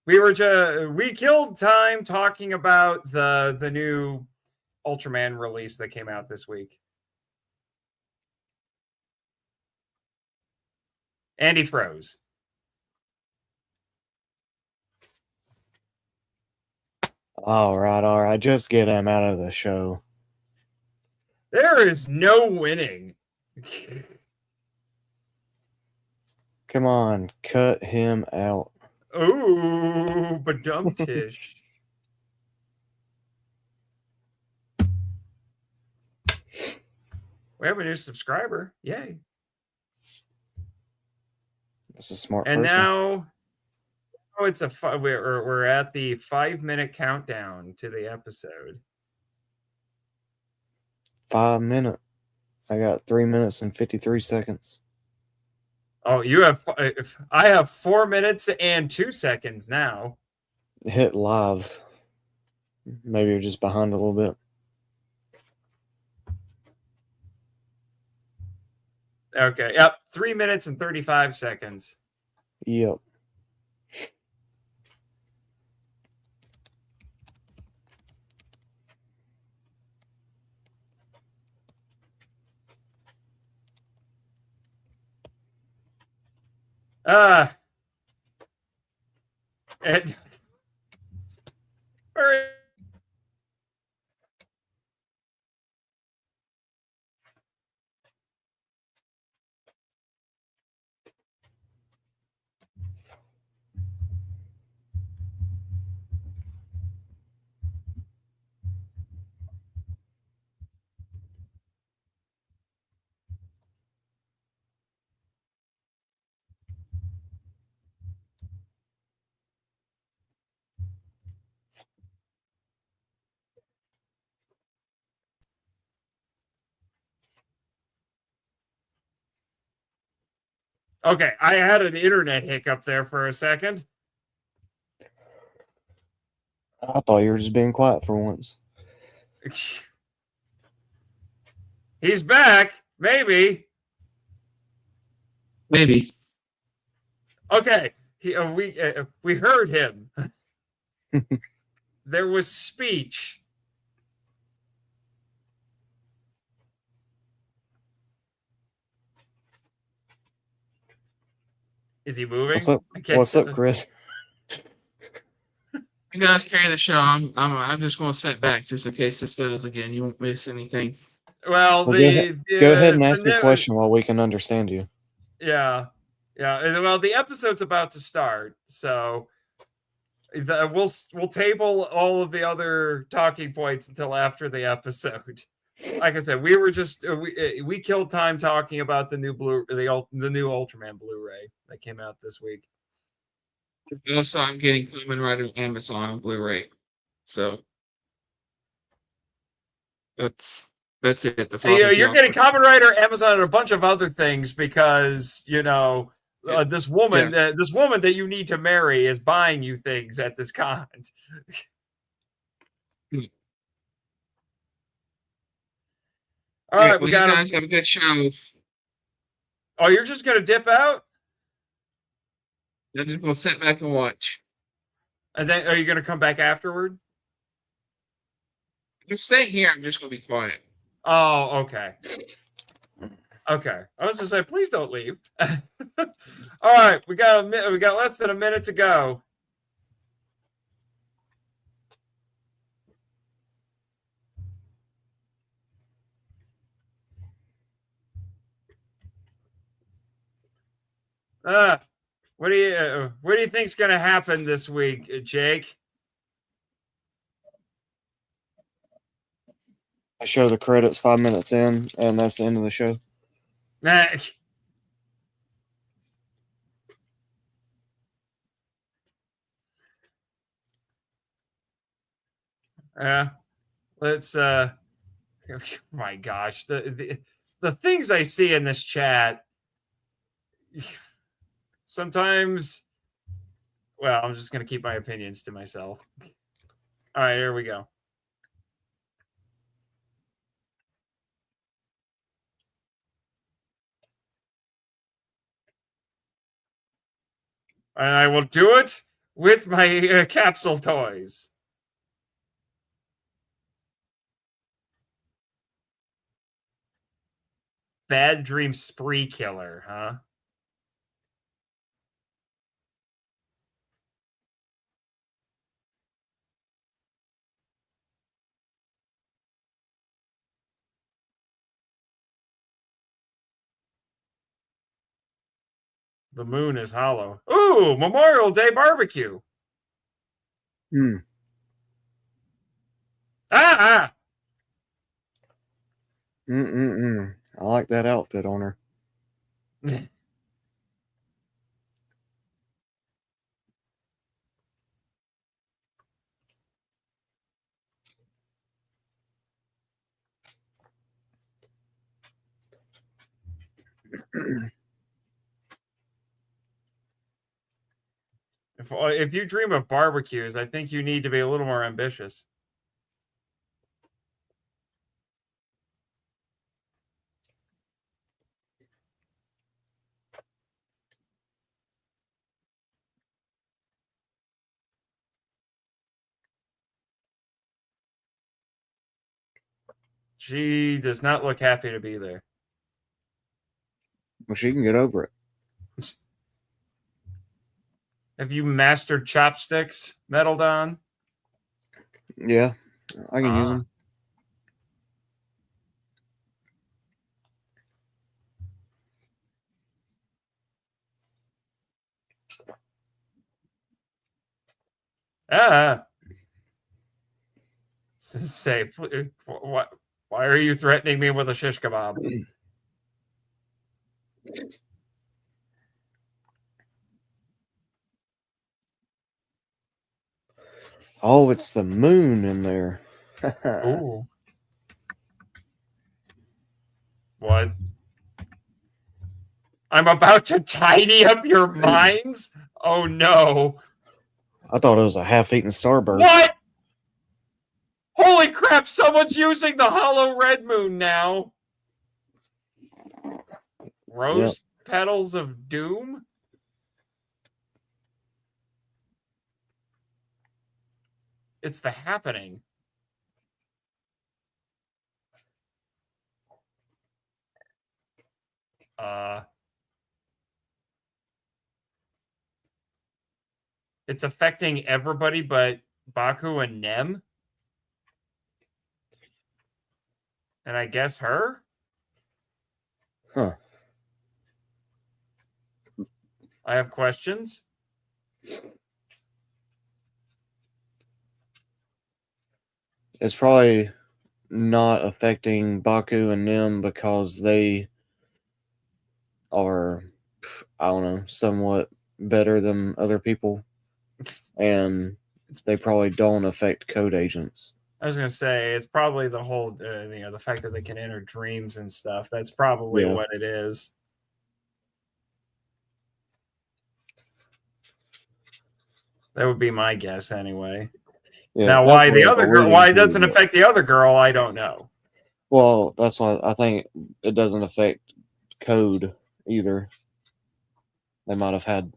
We killed time talking about the new Ultraman release that came out this week. And he froze. All right. Just get him out of the show. There is no winning. Come on, cut him out. Ooh, badumtish. We have a new subscriber. Yay. That's a smart And person. now it's we're at the 5-minute countdown to the episode. 5 minutes. I got 3 minutes and 53 seconds. Oh, I have 4 minutes and 2 seconds now. Hit live. Maybe you're just behind a little bit. Okay. Yep. 3 minutes and 35 seconds. Yep. And okay, I had an internet hiccup there for a second. I thought you were just being quiet for once. He's back. Maybe. Maybe. Okay. We heard him. There was speech. Is he moving? What's up? What's up, Chris? You guys carry the show. I'm just going to sit back just in case this fails again. You won't miss anything. Well, Well, go ahead and ask your question while we can understand you. Yeah. Well, the episode's about to start, so we'll table all of the other talking points until after the episode. Like I said, we were just we killed time talking about the new the new Ultraman Blu-ray that came out this week. Also, I'm getting Kamen right on Amazon on Blu-ray. So that's it. That's all. You're getting Kamen Rider, Amazon, and a bunch of other things because this woman that you need to marry is buying you things at this con. All right, we got you guys have a good show. Oh, you're just gonna dip out? I'm just gonna sit back and watch. And then are you gonna come back afterward? I'm staying here. I'm just gonna be quiet. Oh, okay. Okay. I was just saying, please don't leave. All right, we got less than a minute to go. What do you think's gonna happen this week, Jake? I show the credits 5 minutes in, and that's the end of the show. Let's my gosh, the things I see in this chat sometimes, well, I'm just gonna keep my opinions to myself. All right, here we go. And I will do it with my capsule toys. Bad dream spree killer, huh? The moon is hollow. Ooh, Memorial Day barbecue. Ah! I like that outfit on her. If you dream of barbecues, I think you need to be a little more ambitious. She does not look happy to be there. Well, she can get over it. Have you mastered chopsticks, Metalldon? Yeah, I can use them. Say, why are you threatening me with a shish kebab? Oh, it's the moon in there. Ooh. What? I'm about to tidy up your minds? Oh no. I thought it was a half-eaten Starburst. What? Holy crap, someone's using the hollow red moon now. Rose petals of doom? It's the happening. It's affecting everybody but Baku and Nem. And I guess her? Huh. I have questions. It's probably not affecting Baku and Nem because they are, I don't know, somewhat better than other people. And they probably don't affect code agents. I was going to say, it's probably the whole, the fact that they can enter dreams and stuff. That's probably what it is. That would be my guess anyway. Yeah, now, why the other girl, why it doesn't affect the other girl, I don't know. Well, that's why I think it doesn't affect code either. They might have had.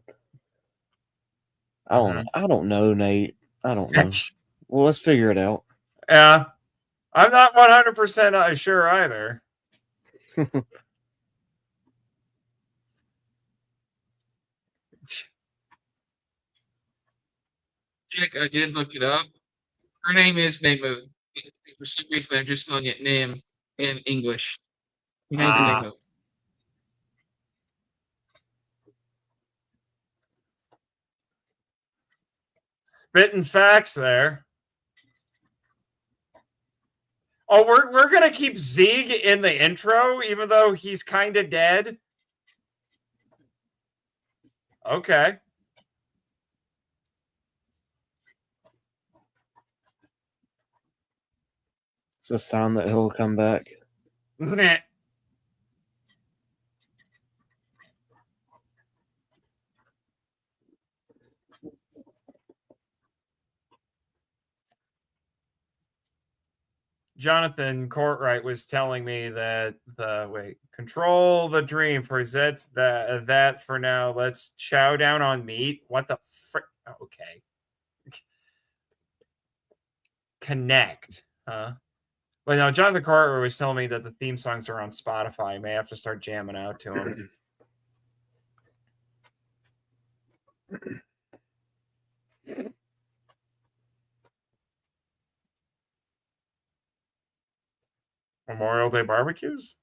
I don't know, Nate. I don't know. Well, let's figure it out. Yeah, I'm not 100% sure either. Check, I did look it up. Her name is Nemo. For some reason, I'm just spelling it Nim in English. Her name's Nemo. Spitting facts there. Oh, we're gonna keep Zeeg in the intro, even though he's kind of dead. Okay. It's a sign that he'll come back. Jonathan Courtright was telling me that control the dream for ZEZTZ that for now. Let's chow down on meat. What the frick? Okay. Connect, huh? But no, Jonathan Courtright was telling me that the theme songs are on Spotify. I may have to start jamming out to them. Memorial Day barbecues?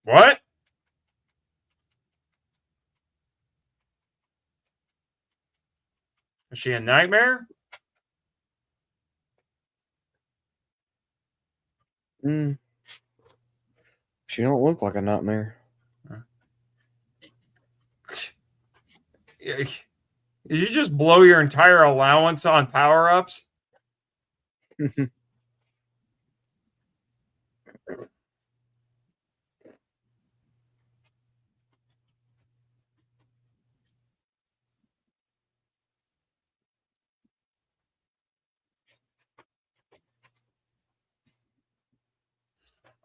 What? Is she a nightmare? She don't look like a nightmare. Did you just blow your entire allowance on power-ups?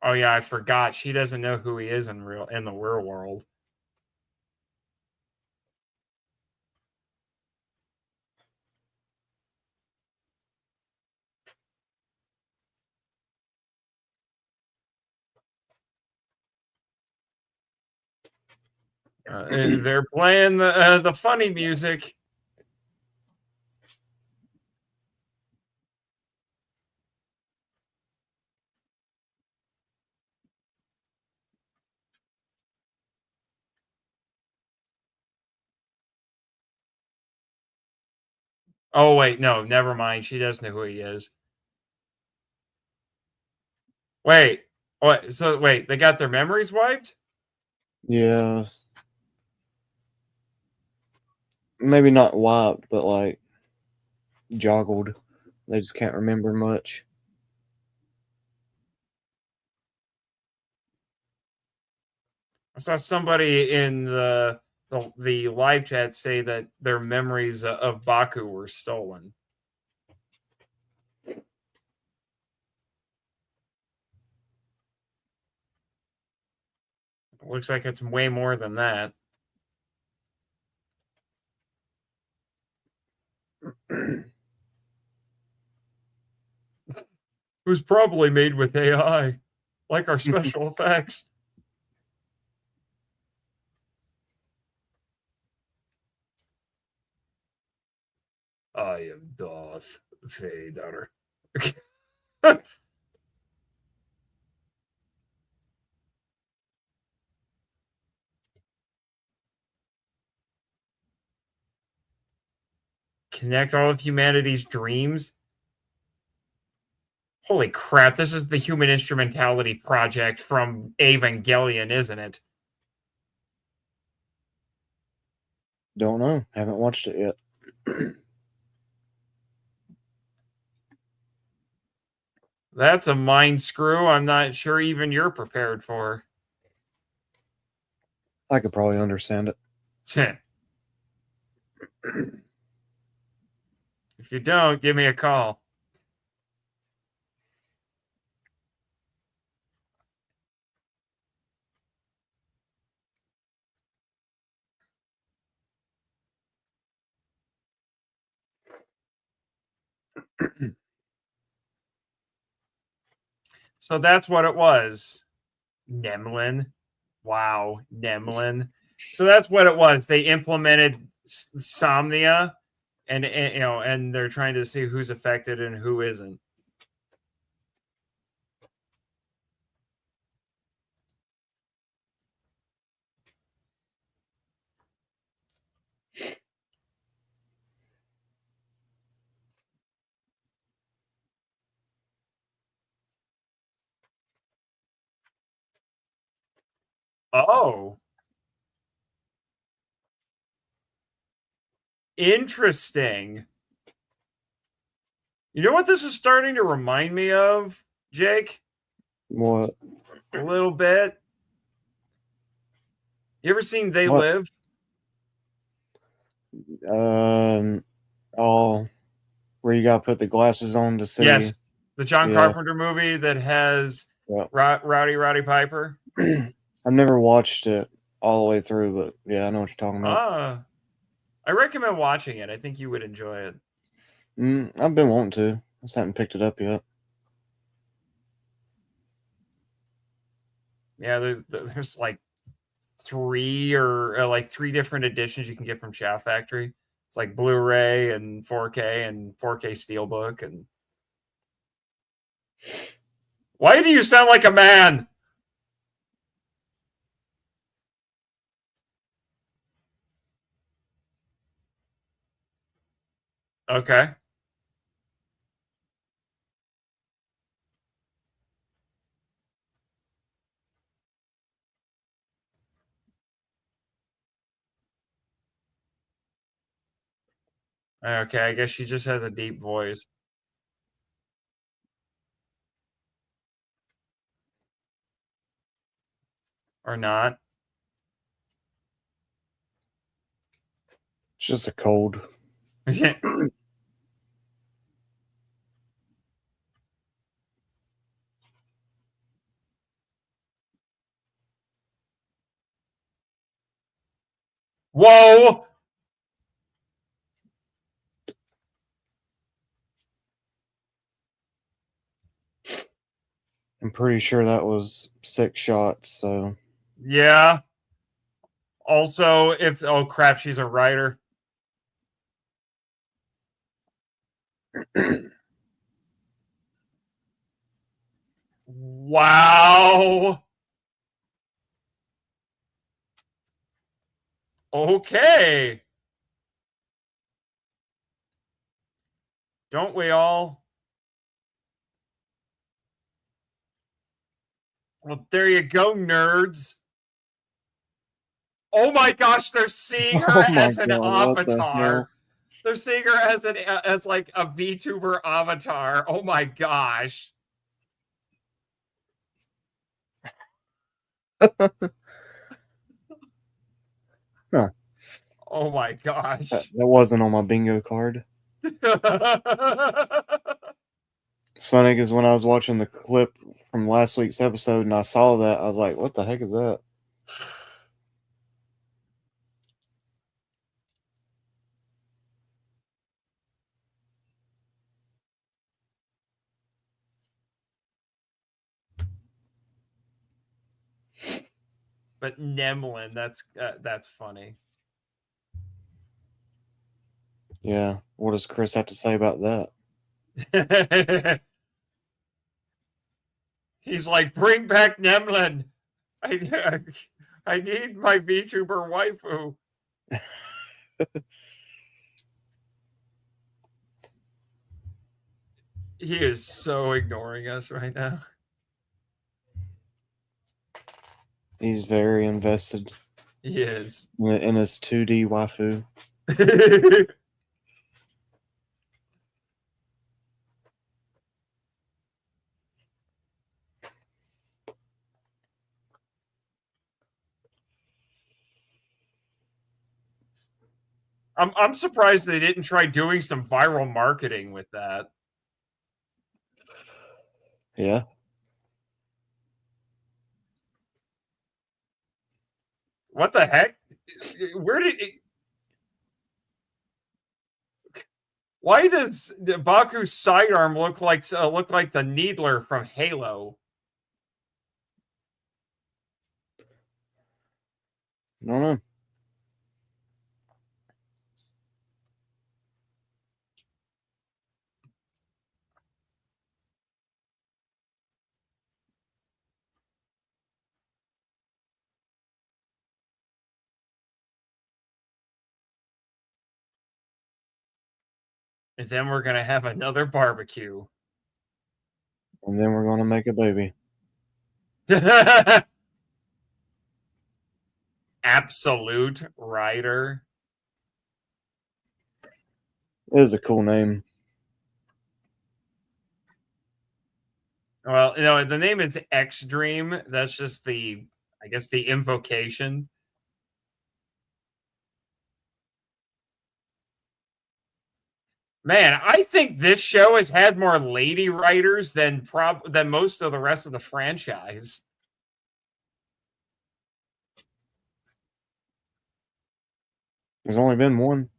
Oh yeah, I forgot. She doesn't know who he is in the real world. They're playing the funny music. Oh wait, no, never mind. She doesn't know who he is. Wait, what? So wait, they got their memories wiped? Yeah. Maybe not wiped, but like joggled. They just can't remember much. I saw somebody in the live chat say that their memories of Baku were stolen. Looks like it's way more than that. It was probably made with AI, like our special effects. I am Darth Vader. Connect all of humanity's dreams. Holy crap, this is the Human Instrumentality Project from Evangelion, isn't it? Don't know. Haven't watched it yet. That's a mind screw I'm not sure even you're prepared for. I could probably understand it. If you don't, give me a call. So that's what it was. Nemlin. Wow, Nemlin. So that's what it was. They implemented Somnia, and you know, and they're trying to see who's affected and who isn't. Oh. Interesting. You know what this is starting to remind me of, Jake? What? A little bit. You ever seen They What? Live? Oh, where you gotta put the glasses on to see. Yes. The John Yeah. Carpenter movie that has Rowdy Piper. I've never watched it all the way through, but yeah, I know what you're talking about. I recommend watching it. I think you would enjoy it. I've been wanting to. I just haven't picked it up yet. Yeah, there's like three different editions you can get from Shaft Factory. It's like Blu-ray and 4K and 4K Steelbook. And why do you sound like a man? Okay. Okay, I guess she just has a deep voice. Or not. It's just a cold. Whoa! I'm pretty sure that was 6 shots, so. Yeah. Also, oh crap, she's a writer. Wow. Okay. Don't we all? Well, there you go, nerds. Oh my gosh, they're seeing her as an avatar. They're seeing her as like a VTuber avatar. Oh my gosh. Huh. Oh my gosh. That wasn't on my bingo card. It's funny because when I was watching the clip from last week's episode and I saw that, I was like, what the heck is that? But Nemlin, that's funny. Yeah. What does Chris have to say about that? He's like, bring back Nemlin. I need my VTuber waifu. He is so ignoring us right now. He's very invested. He is. In his 2D waifu. I'm surprised they didn't try doing some viral marketing with that. Yeah. What the heck? Where did it... Why does Baku's sidearm look like the Needler from Halo? I don't know. And then we're gonna have another barbecue. And then we're gonna make a baby. Absolute Rider. It is a cool name. Well, the name is X Dream. That's just the invocation. Man, I think this show has had more lady writers than most of the rest of the franchise. There's only been one.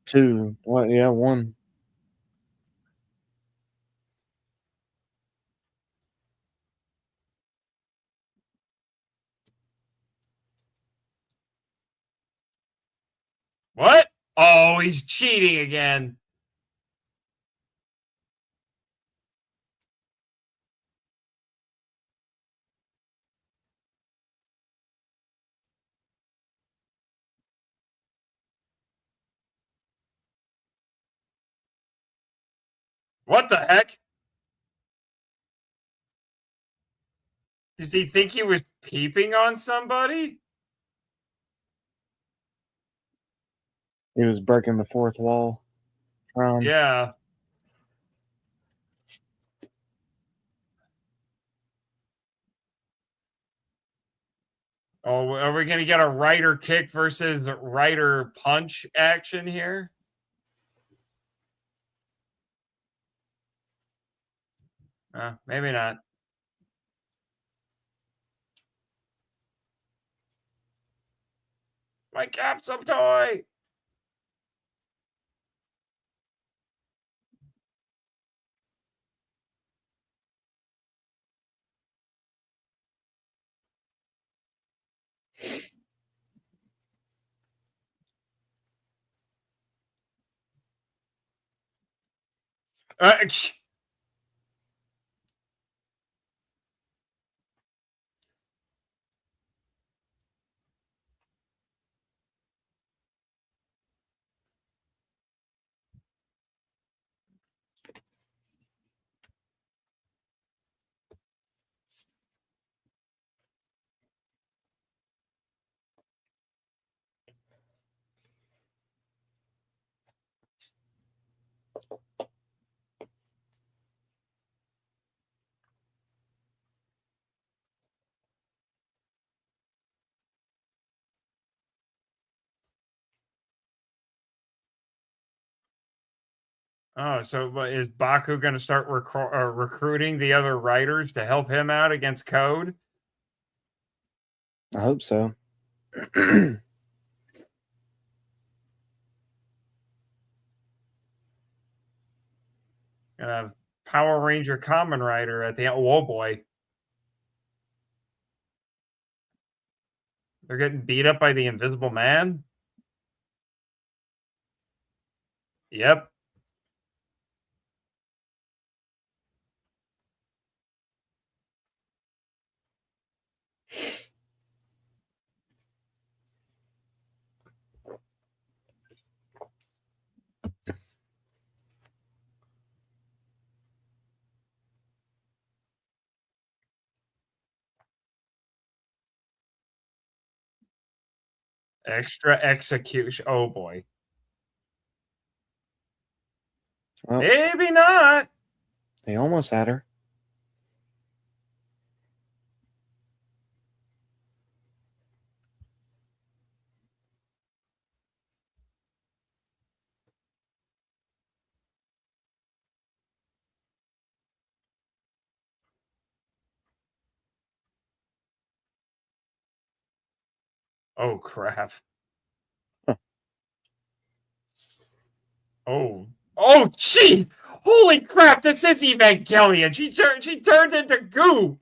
Two. What? Yeah, one. What? Oh, he's cheating again. What the heck? Does he think he was peeping on somebody? He was breaking the fourth wall. Yeah. Oh, are we going to get a Rider kick versus Rider punch action here? Maybe not. My capsule toy. Oh, so is Baku going to start recruiting the other writers to help him out against Code? I hope so. Gonna have Power Ranger Kamen Rider at the end. Whoa, boy. They're getting beat up by the Invisible Man? Yep. Extra execution. Oh, boy. Well, Maybe not. they almost had her. Oh, crap. Huh. Oh. Oh, jeez. Holy crap. This is Evangelion. She turned into goo.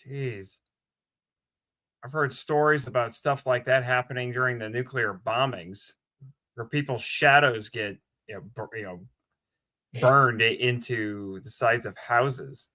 Jeez. I've heard stories about stuff like that happening during the nuclear bombings, where people's shadows get burned into the sides of houses.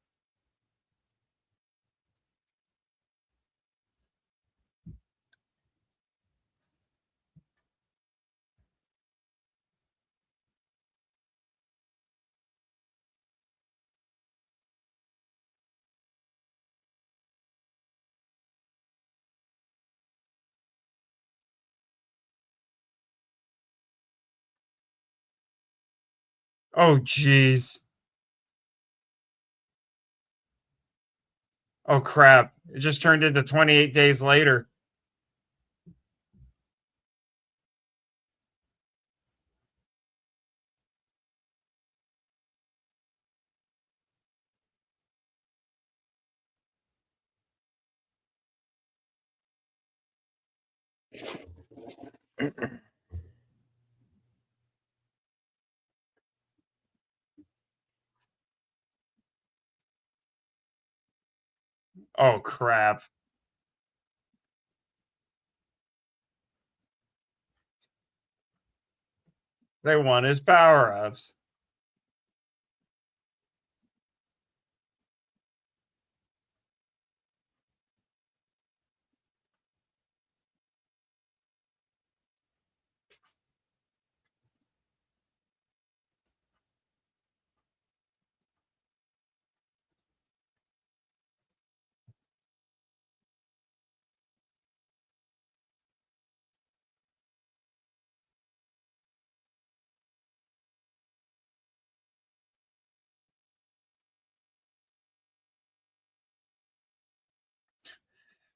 Oh, jeez. Oh, crap. It just turned into 28 days later. Oh, crap. They want his power ups.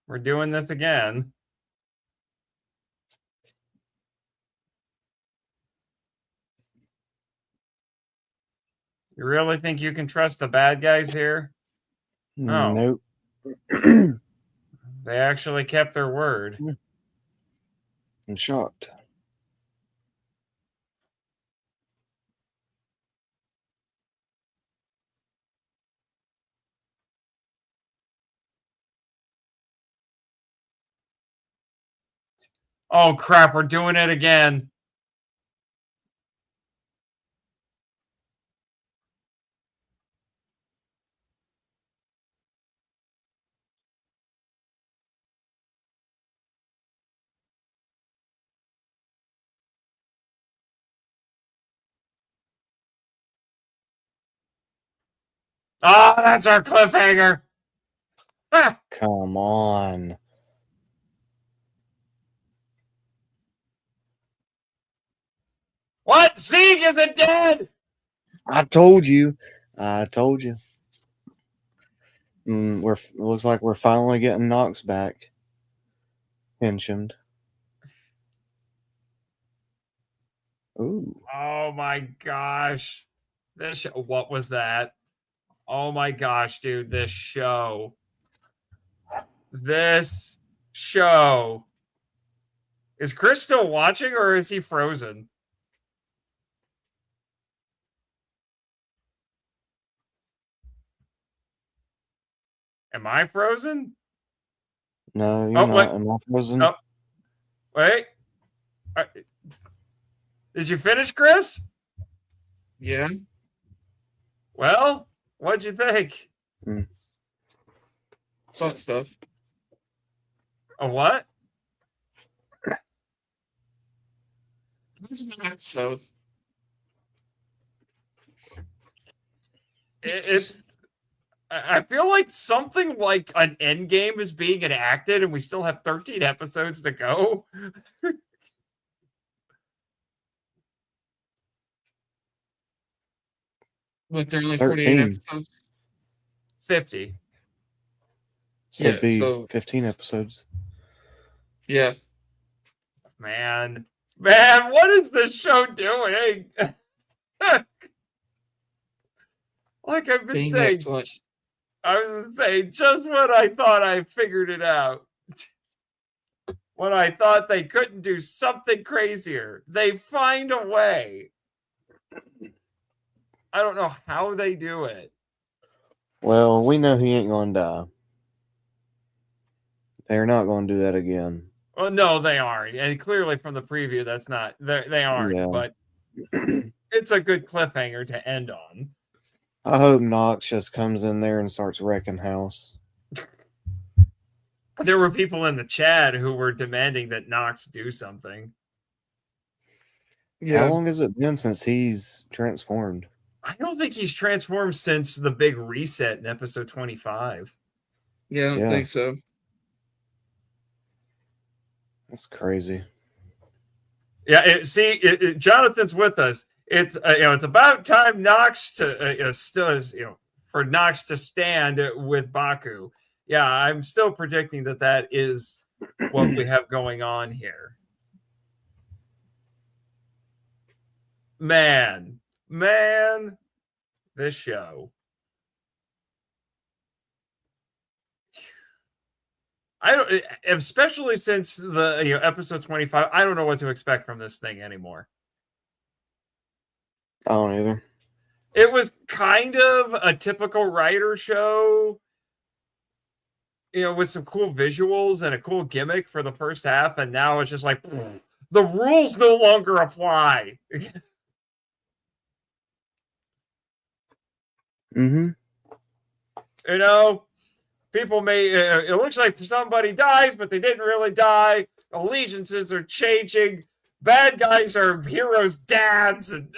We're doing this again. You really think you can trust the bad guys here? Oh, Nope. they actually kept their word. I'm shocked. Oh, crap. We're doing it again. Oh, that's our cliffhanger. Ah, Come on. what? Zeke isn't dead. I told you. I told you. Looks like we're finally getting Knox back. Pensioned. Ooh. Oh my gosh. What was that? Oh my gosh, dude, this show. This show. Is Chris still watching or is he frozen? Am I frozen? No, you're not. Wait. Am I frozen? Oh, wait. Did you finish, Chris? Yeah. Well, what'd you think? Fun stuff. A what? This is an episode. I feel like something like an end game is being enacted, and we still have 13 episodes to go. But they're only 48 13. episodes. 50. So Yeah, it'd be so- 15 episodes. Yeah. Man, what is this show doing? Like I've been Being saying, excellent. I was going to say, just when I thought I figured it out, when I thought they couldn't do something crazier, they find a way. I don't know how they do it. Well, we know he ain't going to die. They're not going to do that again. Well, no, they aren't. And clearly from the preview, that's not, they aren't. Yeah. But it's a good cliffhanger to end on. I hope Knox just comes in there and starts wrecking house. There were people in the chat who were demanding that Knox do something. Yeah. How long has it been since he's transformed? I don't think he's transformed since the big reset in episode 25. Yeah, I don't Yeah. think so. That's crazy. Yeah, Jonathan's with us. It's it's about time Knox to for Knox to stand with Baku. Yeah, I'm still predicting that is what we have going on here. Man, this show. I don't, especially since the episode 25. I don't know what to expect from this thing anymore. I don't either. It was kind of a typical writer show, with some cool visuals and a cool gimmick for the first half, and now it's just like the rules no longer apply. Mm-hmm. People may it looks like somebody dies, but they didn't really die. Allegiances are changing. Bad guys are heroes' dads, and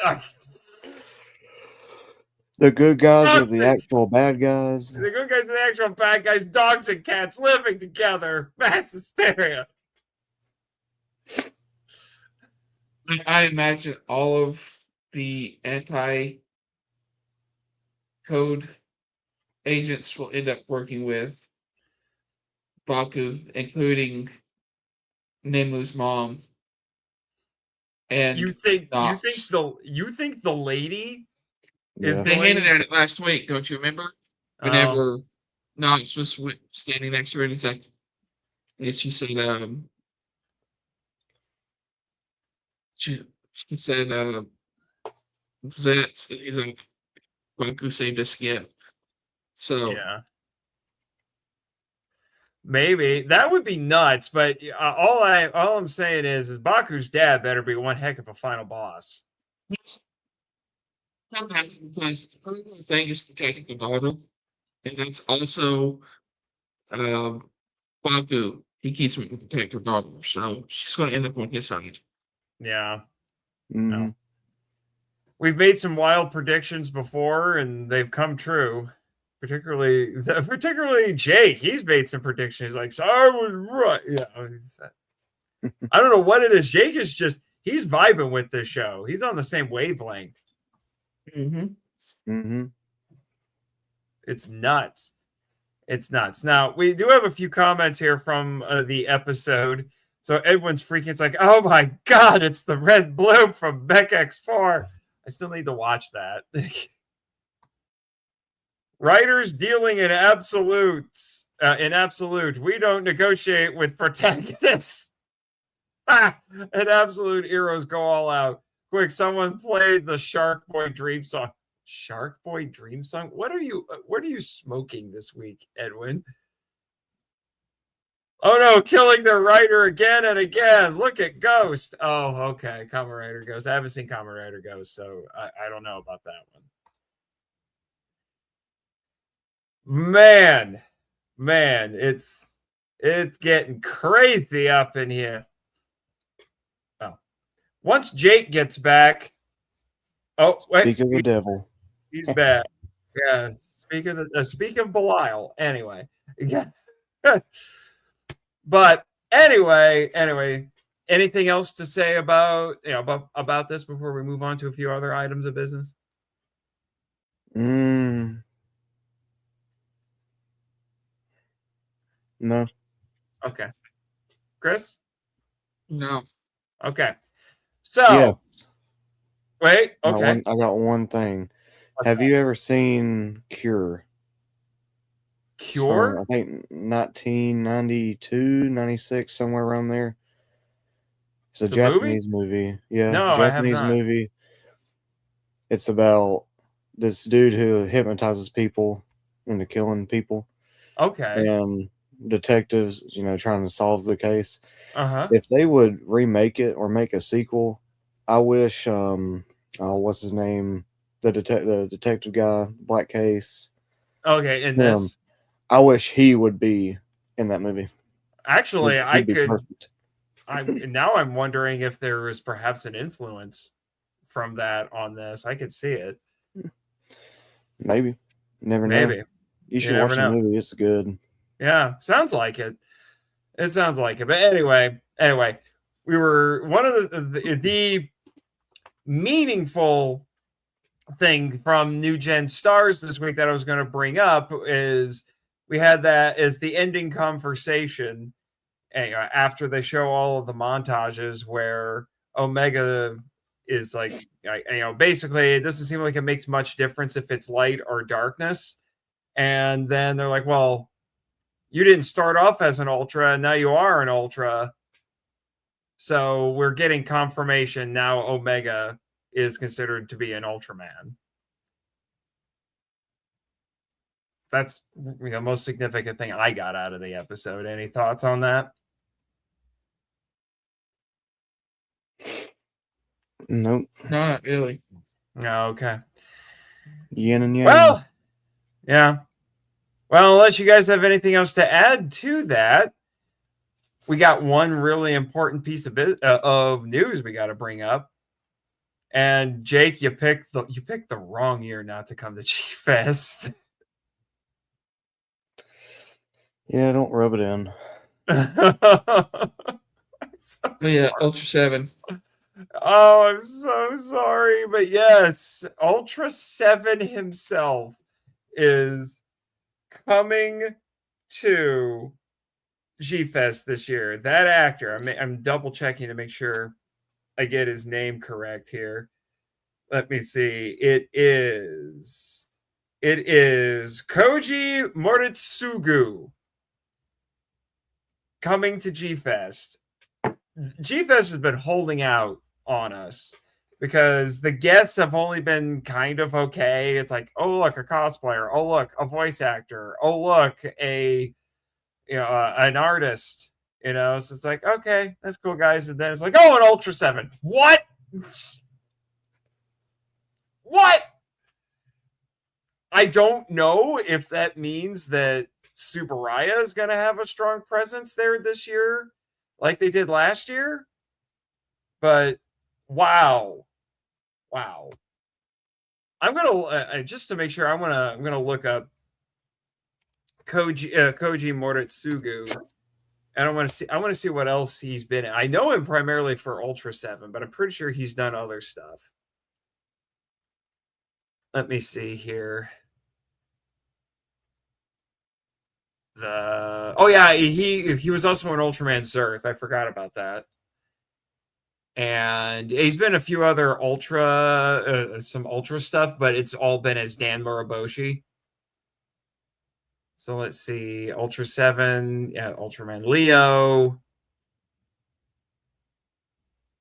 The good guys are the actual bad guys. the good guys and the actual bad guys, dogs and cats living together. Mass hysteria. I imagine all of the anti-code agents will end up working with Baku, including Nemu's mom. And You think Knox. you think the lady is Yeah. They going? hinted at it last week, don't you remember? Whenever Knox was standing next to her, and he's like, and she said, she said, that he's like, Baku saved us again. So Yeah. Maybe that would be nuts, but all I'm saying is Baku's dad better be one heck of a final boss. because her thing is protecting the daughter, and that's also Baku. He keeps me to protect her daughter, so she's going to end up on his side. Yeah. Mm-hmm. No. We've made some wild predictions before, and they've come true. particularly Jake. He's made some predictions. He's like, so I was right. Yeah. I don't know what it is. Jake is he's vibing with this show. He's on the same wavelength. It's nuts. It's nuts. Now, we do have a few comments here from the episode. So Edwin's freaking. It's like, oh my God, it's the red bloom from Beck X4. I still need to watch that. Writers dealing in absolutes. In absolute, we don't negotiate with protagonists. In absolute, heroes go all out. Quick, someone play the Shark Boy Dream song. Shark Boy Dream song? What are you smoking this week, Edwin? Oh no, killing the writer again and again. Look at Ghost. Oh, okay. Kamen Rider Ghost. I haven't seen Kamen Rider Ghost, so I don't know about that one. Man, it's getting crazy up in here. Oh. Once Jake gets back. Oh, wait. Speak of the devil. He's back. Yeah. Speak of Belial. Anyway. Yeah. But anyway, anything else to say about this before we move on to a few other items of business? No. Okay. Chris? No. Okay. So yes. Wait, okay. I got one thing. What's Have that? you ever seen Cure? Cure? I think 1992, 96, somewhere around there. It's a Japanese movie. Yeah, No, Japanese I have not. movie. It's about this dude who hypnotizes people into killing people. Okay. And detectives, trying to solve the case. Uh-huh. If they would remake it or make a sequel, I wish what's his name? The detective guy, Black Case. Okay, in this. I wish he would be in that movie. Actually, He'd be perfect. Now I'm wondering if there was perhaps an influence from that on this. I could see it. Maybe. Never know. Maybe. You should watch the movie. It's good. Yeah, sounds like it. It sounds like it. But anyway, we were one of the meaningful thing from New Gen Stars this week that I was going to bring up is we had that as the ending conversation after they show all of the montages where Omega is like, basically it doesn't seem like it makes much difference if it's light or darkness. And then they're like, well, you didn't start off as an Ultra, and now you are an Ultra. So we're getting confirmation now Omega is considered to be an Ultraman. That's the most significant thing I got out of the episode. Any thoughts on that? Nope. No, not really. No, okay. Yin and yang. Well, yeah. Well, unless you guys have anything else to add to that, we got one really important piece of news we got to bring up. And Jake, you picked the wrong year not to come to G-Fest. Yeah, don't rub it in. Yeah, Ultra 7. Oh, I'm so sorry. But yes, Ultra 7 himself is coming to G-Fest this year. That actor, I'm double checking to make sure I get his name correct here. Let me see. It is Koji Moritsugu coming to G-Fest. G-Fest has been holding out on us because the guests have only been kind of okay. It's like, oh, look, a cosplayer. Oh, look, a voice actor. Oh, look, an artist. So it's like, okay, that's cool, guys. And then it's like, oh, an Ultra 7. What? What? I don't know if that means that Subaraya is going to have a strong presence there this year, like they did last year. But wow. I'm gonna just to make sure. I'm gonna look up Koji Moritsugu. And I want to see what else he's been in. I know him primarily for Ultra 7, but I'm pretty sure he's done other stuff. Let me see here. Oh yeah, he was also in Ultraman Zerth. I forgot about that. And he's been a few other some Ultra stuff, but it's all been as Dan Muraboshi. So let's see, Ultra 7, yeah, Ultraman Leo.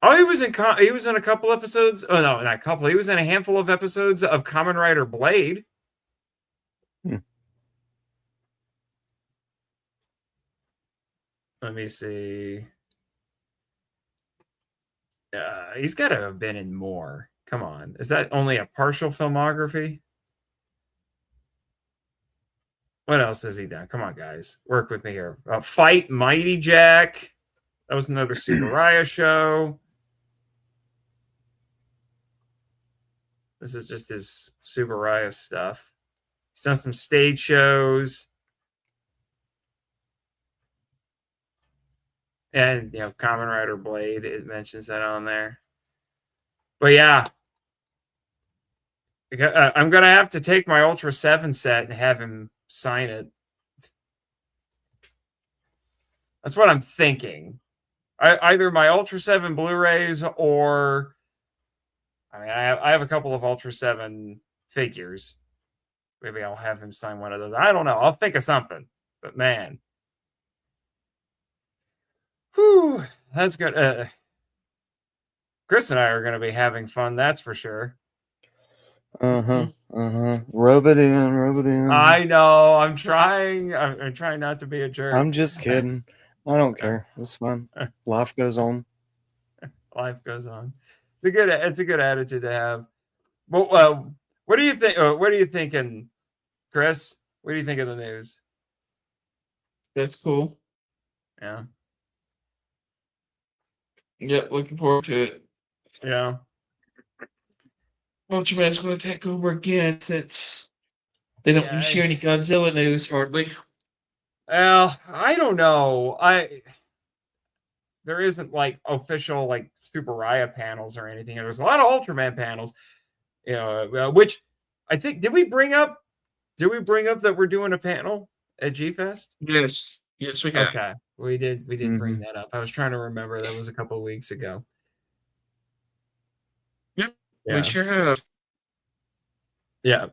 Oh, he was in a couple episodes. Oh no, not a couple. He was in a handful of episodes of Kamen Rider Blade. Let me see. He's got to have been in more. Come on. Is that only a partial filmography? What else has he done? Come on, guys. Work with me here. Fight Mighty Jack. That was another Subaraya show. This is just his Subaraya stuff. He's done some stage shows. And, Kamen Rider Blade, it mentions that on there. But yeah, I'm going to have to take my Ultra 7 set and have him sign it. That's what I'm thinking. Either my Ultra 7 Blu-rays or... I have a couple of Ultra 7 figures. Maybe I'll have him sign one of those. I don't know. I'll think of something. But man... Whew, that's good. Chris and I are going to be having fun, that's for sure. Rub it in. I know. I'm trying. I'm trying not to be a jerk. I'm just kidding. I don't care. It's fun. Life goes on. Life goes on. It's a good attitude to have. Well, what do you think? What are you thinking, Chris? What do you think of the news? That's cool. Yeah. Yep, looking forward to it. Yeah. Ultraman's going to take over again since they don't share any Godzilla news hardly. Well, I don't know. There isn't like official like Subaraya panels or anything. There's a lot of Ultraman panels, which I think did we bring up that we're doing a panel at G-Fest? Yes, we have. Okay, we did bring that up. I was trying to remember. That was a couple of weeks ago. Yep, we sure have. Yeah.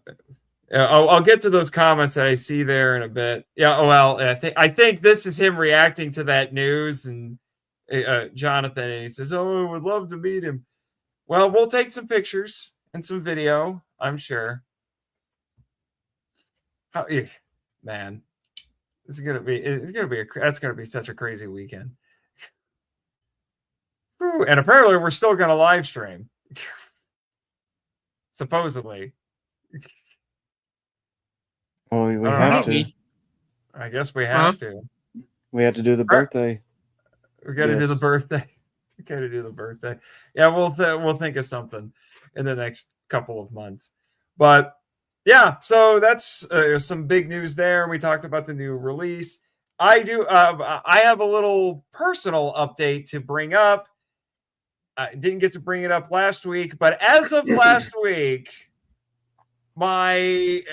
I'll get to those comments that I see there in a bit. Yeah. Oh, well, I think this is him reacting to that news, and Jonathan, and he says, "Oh, I would love to meet him." Well, we'll take some pictures and some video, I'm sure. Man, that's gonna be such a crazy weekend. Whew, and apparently, we're still gonna live stream, supposedly. Well, we have to. I guess we have to. We have to do the birthday. We got to do the birthday. We got to do the birthday. Yeah, we'll think of something in the next couple of months. But yeah, so that's some big news there. We talked about the new release. I have a little personal update to bring up. I didn't get to bring it up last week, but as of last week, I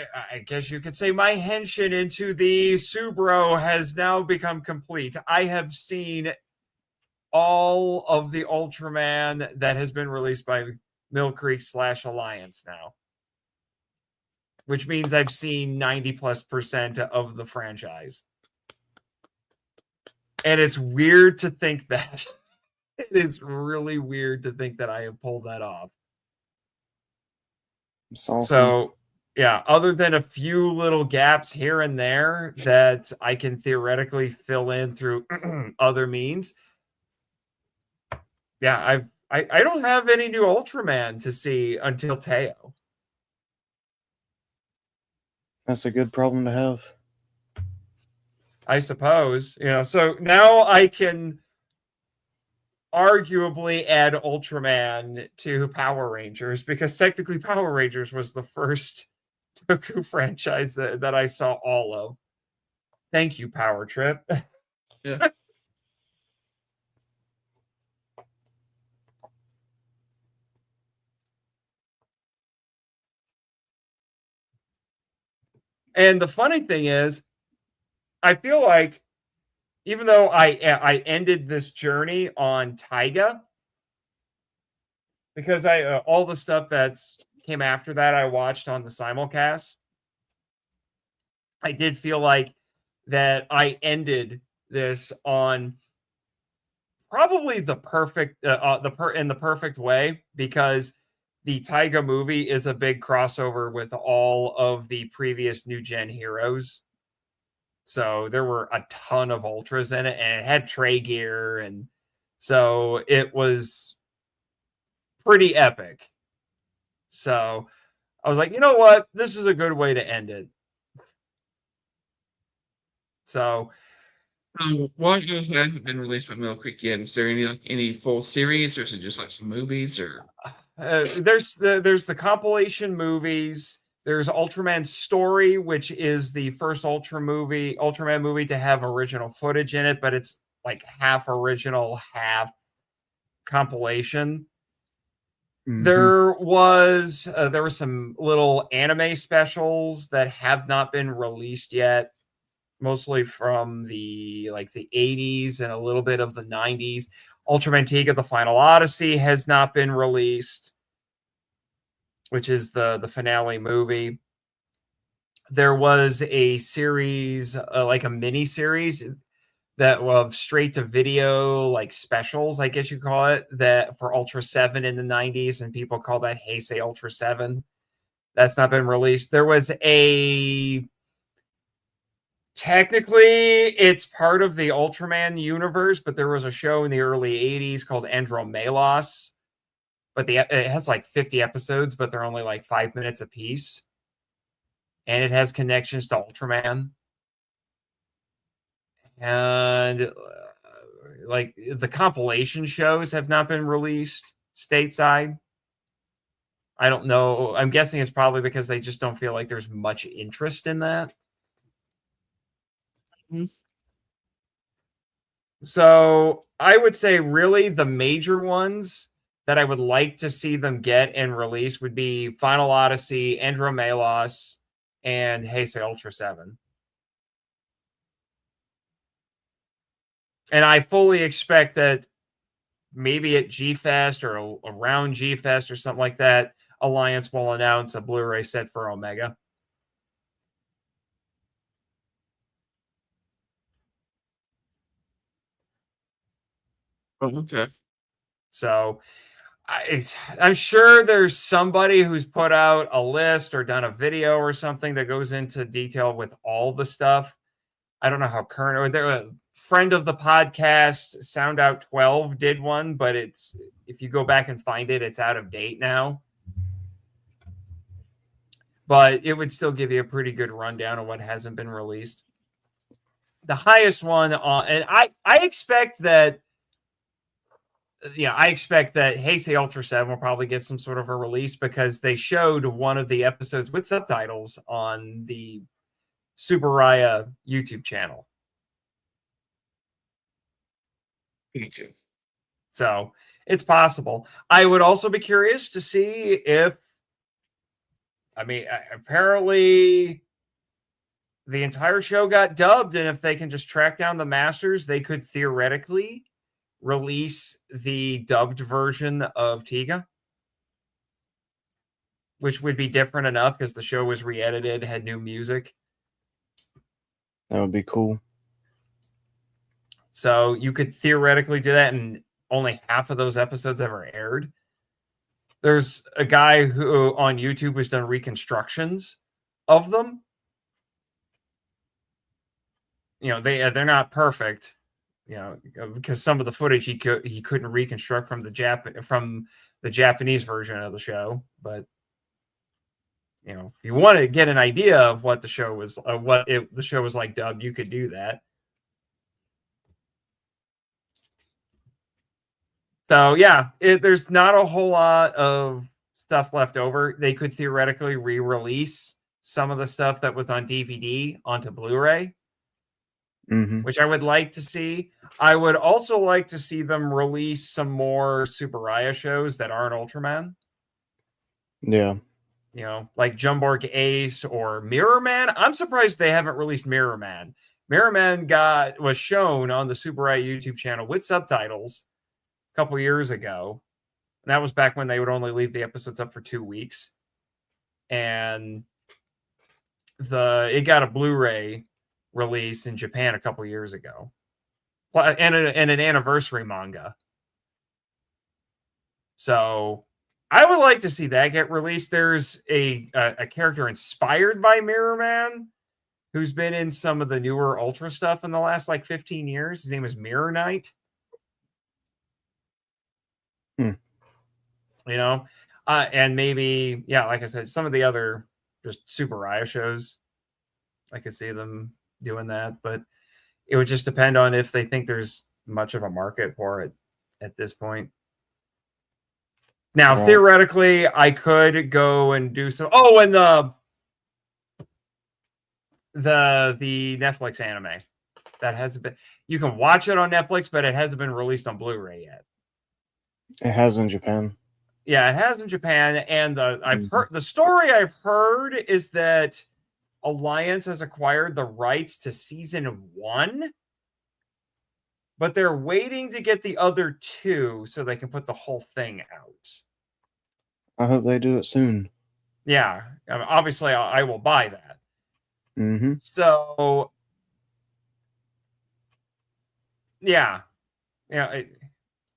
guess you could say my henshin into the Subro has now become complete. I have seen all of the Ultraman that has been released by Mill Creek / Alliance now, which means I've seen 90+% of the franchise. And it's weird to think that. It is really weird to think that I have pulled that off. So, yeah, other than a few little gaps here and there that I can theoretically fill in through other means, yeah, I don't have any new Ultraman to see until Teo. That's a good problem to have, I suppose. So now I can arguably add Ultraman to Power Rangers, because technically Power Rangers was the first Toku franchise that I saw all of. Thank you, Power Trip. Yeah. And the funny thing is, I feel like even though I ended this journey on Taiga, because I all the stuff that's came after that I watched on the simulcast, I did feel like that I ended this on probably the perfect in the perfect way, because the Taiga movie is a big crossover with all of the previous new gen heroes. So there were a ton of ultras in it, and it had Trey gear, and so it was pretty epic. So I was like, you know what? This is a good way to end it. So What hasn't been released by Mill Creek yet? Is there any full series, or is it just like some movies? Or there's the compilation movies. There's Ultraman Story, which is the first Ultraman movie to have original footage in it, but it's like half original, half compilation. Mhm. There were some little anime specials that have not been released yet, mostly from the 80s and a little bit of the 90s. Ultraman Tiga: The Final Odyssey has not been released, which is the finale movie. There was a series, like a mini series that was straight to video, like specials, I guess you call it, that for Ultra 7 in the 90s, and people call that Heisei Ultra 7. That's not been released. There was technically it's part of the Ultraman universe, but there was a show in the early 80s called Andromelos, but it has like 50 episodes, but they're only like 5 minutes a piece. And it has connections to Ultraman. And like the compilation shows have not been released stateside. I don't know. I'm guessing it's probably because they just don't feel like there's much interest in that. mm-hmm. So I would say really the major ones that I would like to see them get and release would be Final Odyssey, Andromelos, and Heisei Ultra 7. And I fully expect that maybe at G-Fest or around G-Fest or something like that, Alliance will announce a Blu-ray set for Omega. Oh, okay. So I'm sure there's somebody who's put out a list or done a video or something that goes into detail with all the stuff. I don't know how current, or there a friend of the podcast, Sound Out 12, did one, but it's, if you go back and find it, it's out of date now. But it would still give you a pretty good rundown of what hasn't been released. The highest one and I expect that Heisei Ultra 7 will probably get some sort of a release, because they showed one of the episodes with subtitles on the Subaraya YouTube channel. Me too. So it's possible. I would also be curious to see if, apparently the entire show got dubbed, and if they can just track down the masters, they could theoretically release the dubbed version of Tiga, which would be different enough because the show was re-edited, had new music. That would be cool. So you could theoretically do that, and only half of those episodes ever aired. There's a guy who on YouTube has done reconstructions of them. You know, they're not perfect, you know, because some of the footage he couldn't reconstruct from the Japanese version of the show. But you know, if you want to get an idea of what the show was, the show was like dubbed, you could do that. So yeah, there's not a whole lot of stuff left over. They could theoretically re-release some of the stuff that was on DVD onto Blu-ray. which I would like to see. I would also like to see them release some more Tsuburaya shows that aren't Ultraman. Yeah. You know, like Jumborg Ace or Mirror Man. I'm surprised they haven't released Mirror Man. Mirror Man was shown on the Tsuburaya YouTube channel with subtitles a couple years ago. And that was back when they would only leave the episodes up for 2 weeks. And it got a Blu-ray release in Japan a couple years ago. And an anniversary manga. So I would like to see that get released. There's a character inspired by Mirror Man who's been in some of the newer Ultra stuff in the last like 15 years. His name is Mirror Knight. You know, and maybe, yeah, like I said, some of the other just Tsuburaya shows, I could see them doing that, but it would just depend on if they think there's much of a market for it at this point. Now, theoretically, I could go and do some. Oh, and the Netflix anime that hasn't been. You can watch it on Netflix, but it hasn't been released on Blu-ray yet. It has in Japan. Yeah, it has in Japan, and I've heard the story. I've heard is that Alliance has acquired the rights to season 1, but they're waiting to get the other 2 so they can put the whole thing out. I hope they do it soon. Yeah, I mean, obviously I will buy that. So, yeah,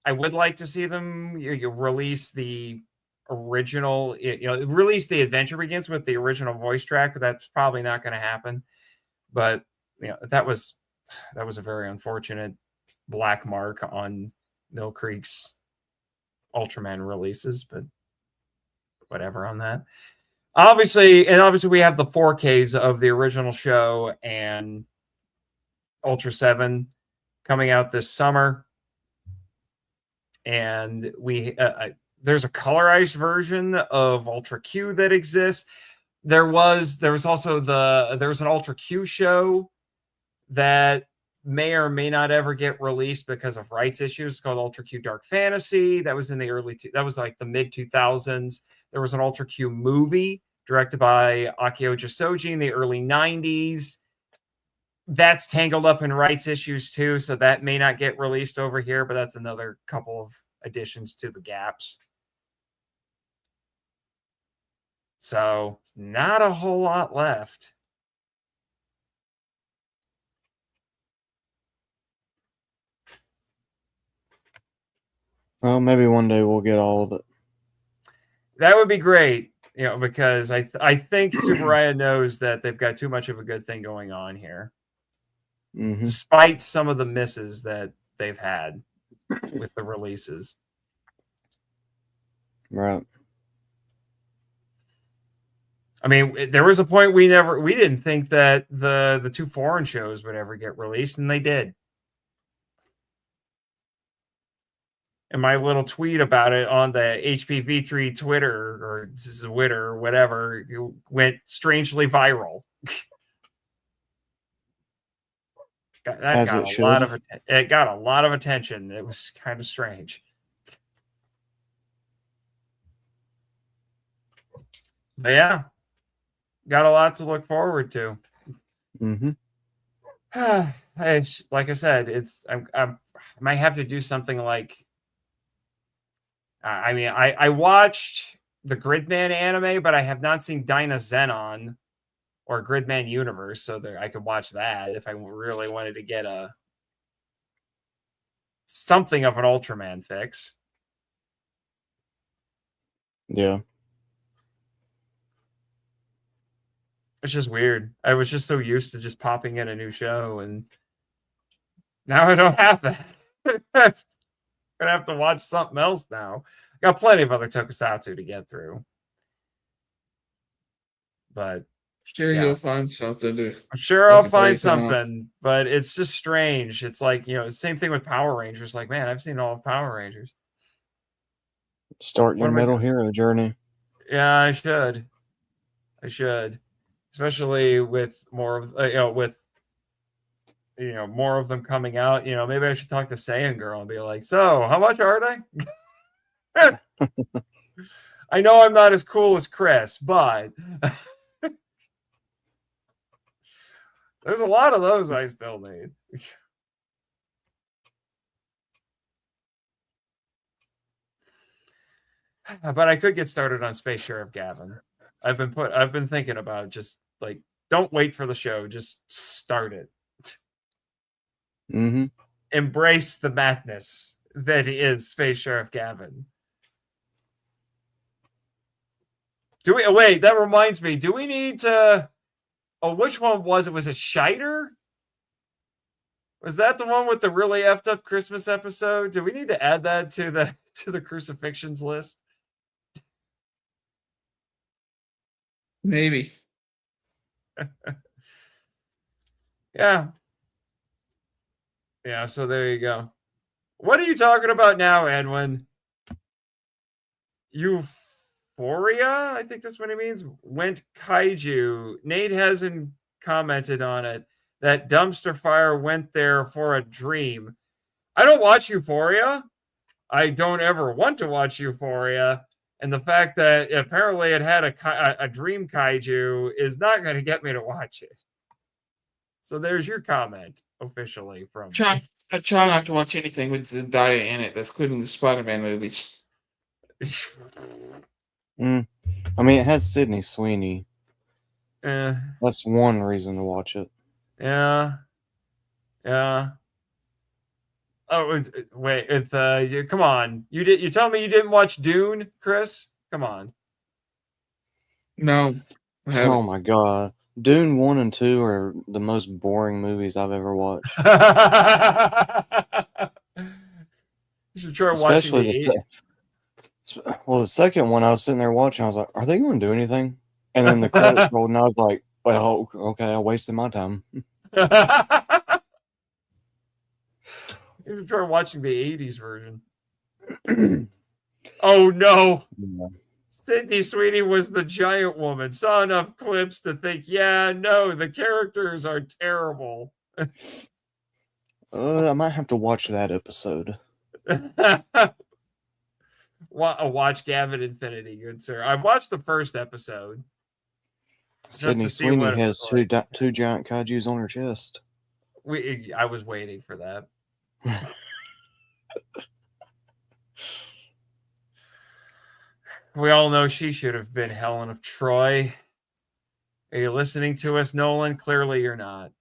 I would like to see them release the original, release the Adventure Begins with the original voice track, but that's probably not going to happen. But that was a very unfortunate black mark on Mill Creek's Ultraman releases, but whatever on that. Obviously we have the 4Ks of the original show and Ultra 7 coming out this summer. And there's a colorized version of Ultra Q that exists. There was also an Ultra Q show that may or may not ever get released because of rights issues, called Ultra Q Dark Fantasy. That was in that was like the mid 2000s. There was an Ultra Q movie directed by Akio Jisoji in the early 90s. That's tangled up in rights issues too, so that may not get released over here, but that's another couple of additions to the gaps. So, not a whole lot left. Well, maybe one day we'll get all of it. That would be great, because I think Tsuburaya knows that they've got too much of a good thing going on here. Despite some of the misses that they've had with the releases. Right. I mean, there was a point we didn't think that the 2 foreign shows would ever get released, and they did. And my little tweet about it on the HPV3 Twitter or Twitter or whatever went strangely viral. It got a lot of attention. It was kind of strange. But yeah, got a lot to look forward to. Like I said, I might have to do something like. I mean, I watched the Gridman anime, but I have not seen Dyna Zenon or Gridman Universe, so I could watch that if I really wanted to get something of an Ultraman fix. Yeah. It's just weird. I was just so used to just popping in a new show, and now I don't have that. I'm gonna have to watch something else now. Got plenty of other tokusatsu to get through. But sure, you'll find something to. I'm sure I'll find something, but it's just strange. It's like, same thing with Power Rangers. Like, man, I've seen all of Power Rangers. Start your Metal Hero journey. Yeah, I should. Especially with more of, with more of them coming out. Maybe I should talk to Saiyan Girl and be like, so how much are they? I know I'm not as cool as Chris, but there's a lot of those I still need. But I could get started on Space Sheriff Gavin. I've been thinking about it, just like, don't wait for the show, just start it. Mm-hmm. Embrace the madness that is Space Sheriff Gavin. Wait, that reminds me, do we need to which one was it? Was it Scheider? Was that the one with the really effed up Christmas episode? Do we need to add that to the crucifixions list? Maybe. Yeah. Yeah, so there you go. What are you talking about now, Edwin? Euphoria? I think that's what it means. Went kaiju. Nate hasn't commented on it. That dumpster fire went there for a dream. I don't watch Euphoria. I don't ever want to watch Euphoria. And the fact that apparently it had a dream kaiju is not going to get me to watch it. So there's your comment officially from me. I try not to watch anything with Zendaya in it, that's including the Spider-Man movies. I mean, it has Sydney Sweeney. That's one reason to watch it. Yeah. Oh, wait! Come on! You tell me you didn't watch Dune, Chris? Come on! No. Oh my god! Dune 1 and 2 are the most boring movies I've ever watched. You should try watching the second one, I was sitting there watching. I was like, "Are they going to do anything?" And then the credits rolled, and I was like, "Well, okay, I wasted my time." You should try watching the 80s version. Oh no! Yeah. Sydney Sweeney was the giant woman. Saw enough clips to think, yeah, no, the characters are terrible. I might have to watch that episode. Watch Gavin Infinity, good sir. I watched the first episode. Sydney Sweeney has two giant kaijus on her chest. I was waiting for that. We all know she should have been Helen of Troy. Are you listening to us, Nolan? Clearly you're not.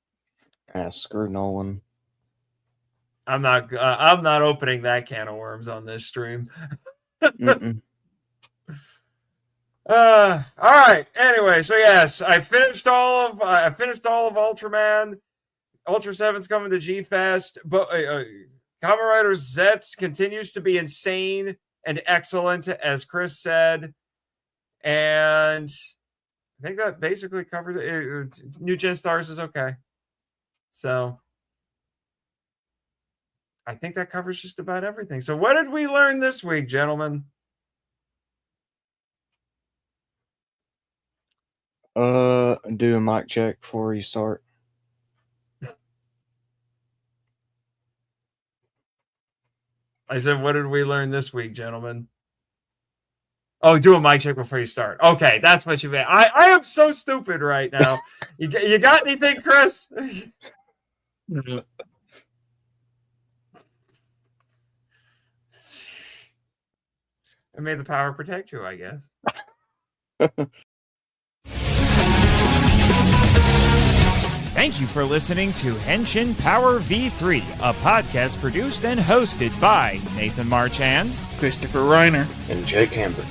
Screw Nolan. I'm not opening that can of worms on this stream. All right. Anyway, so yes, I finished all of Ultraman. Ultra 7's coming to G-Fest, but Kamen Rider ZETZ continues to be insane and excellent, as Chris said. And I think that basically covers it. New Gen Stars is okay. So I think that covers just about everything. So what did we learn this week, gentlemen? Do a mic check before you start. I said, what did we learn this week, gentlemen? Oh, do a mic check before you start. Okay, that's what you meant. I am so stupid right now. You got anything, Chris? And may the power protect you, I guess. Thank you for listening to Henshin Power V3, a podcast produced and hosted by Nathan Marchand, Christopher Reiner, and Jake Hamber.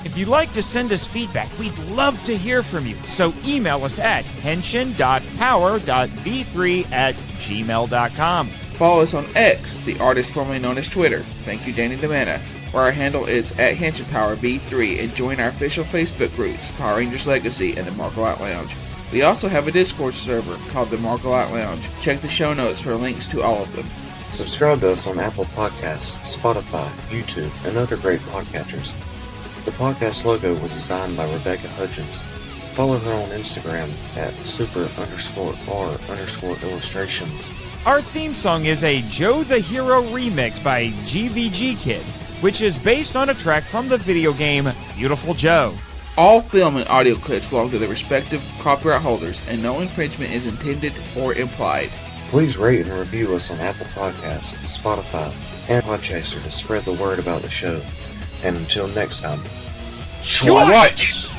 If you'd like to send us feedback, we'd love to hear from you. So email us at henshin.power.v3@gmail.com. Follow us on X, the artist formerly known as Twitter. Thank you, Danny DeManna. Where our handle is @HenshinPowerV3, and join our official Facebook groups, Power Rangers Legacy and the Marco Out Lounge. We also have a Discord server called the Marco Out Lounge. Check the show notes for links to all of them. Subscribe to us on Apple Podcasts, Spotify, YouTube, and other great podcatchers. The podcast logo was designed by Rebecca Hudgens. Follow her on Instagram at super_r_illustrations. Our theme song is a Joe the Hero remix by GVG Kid, which is based on a track from the video game Beautiful Joe. All film and audio clips belong to their respective copyright holders, and no infringement is intended or implied. Please rate and review us on Apple Podcasts, Spotify, and Podchaser to spread the word about the show. And until next time, Watch!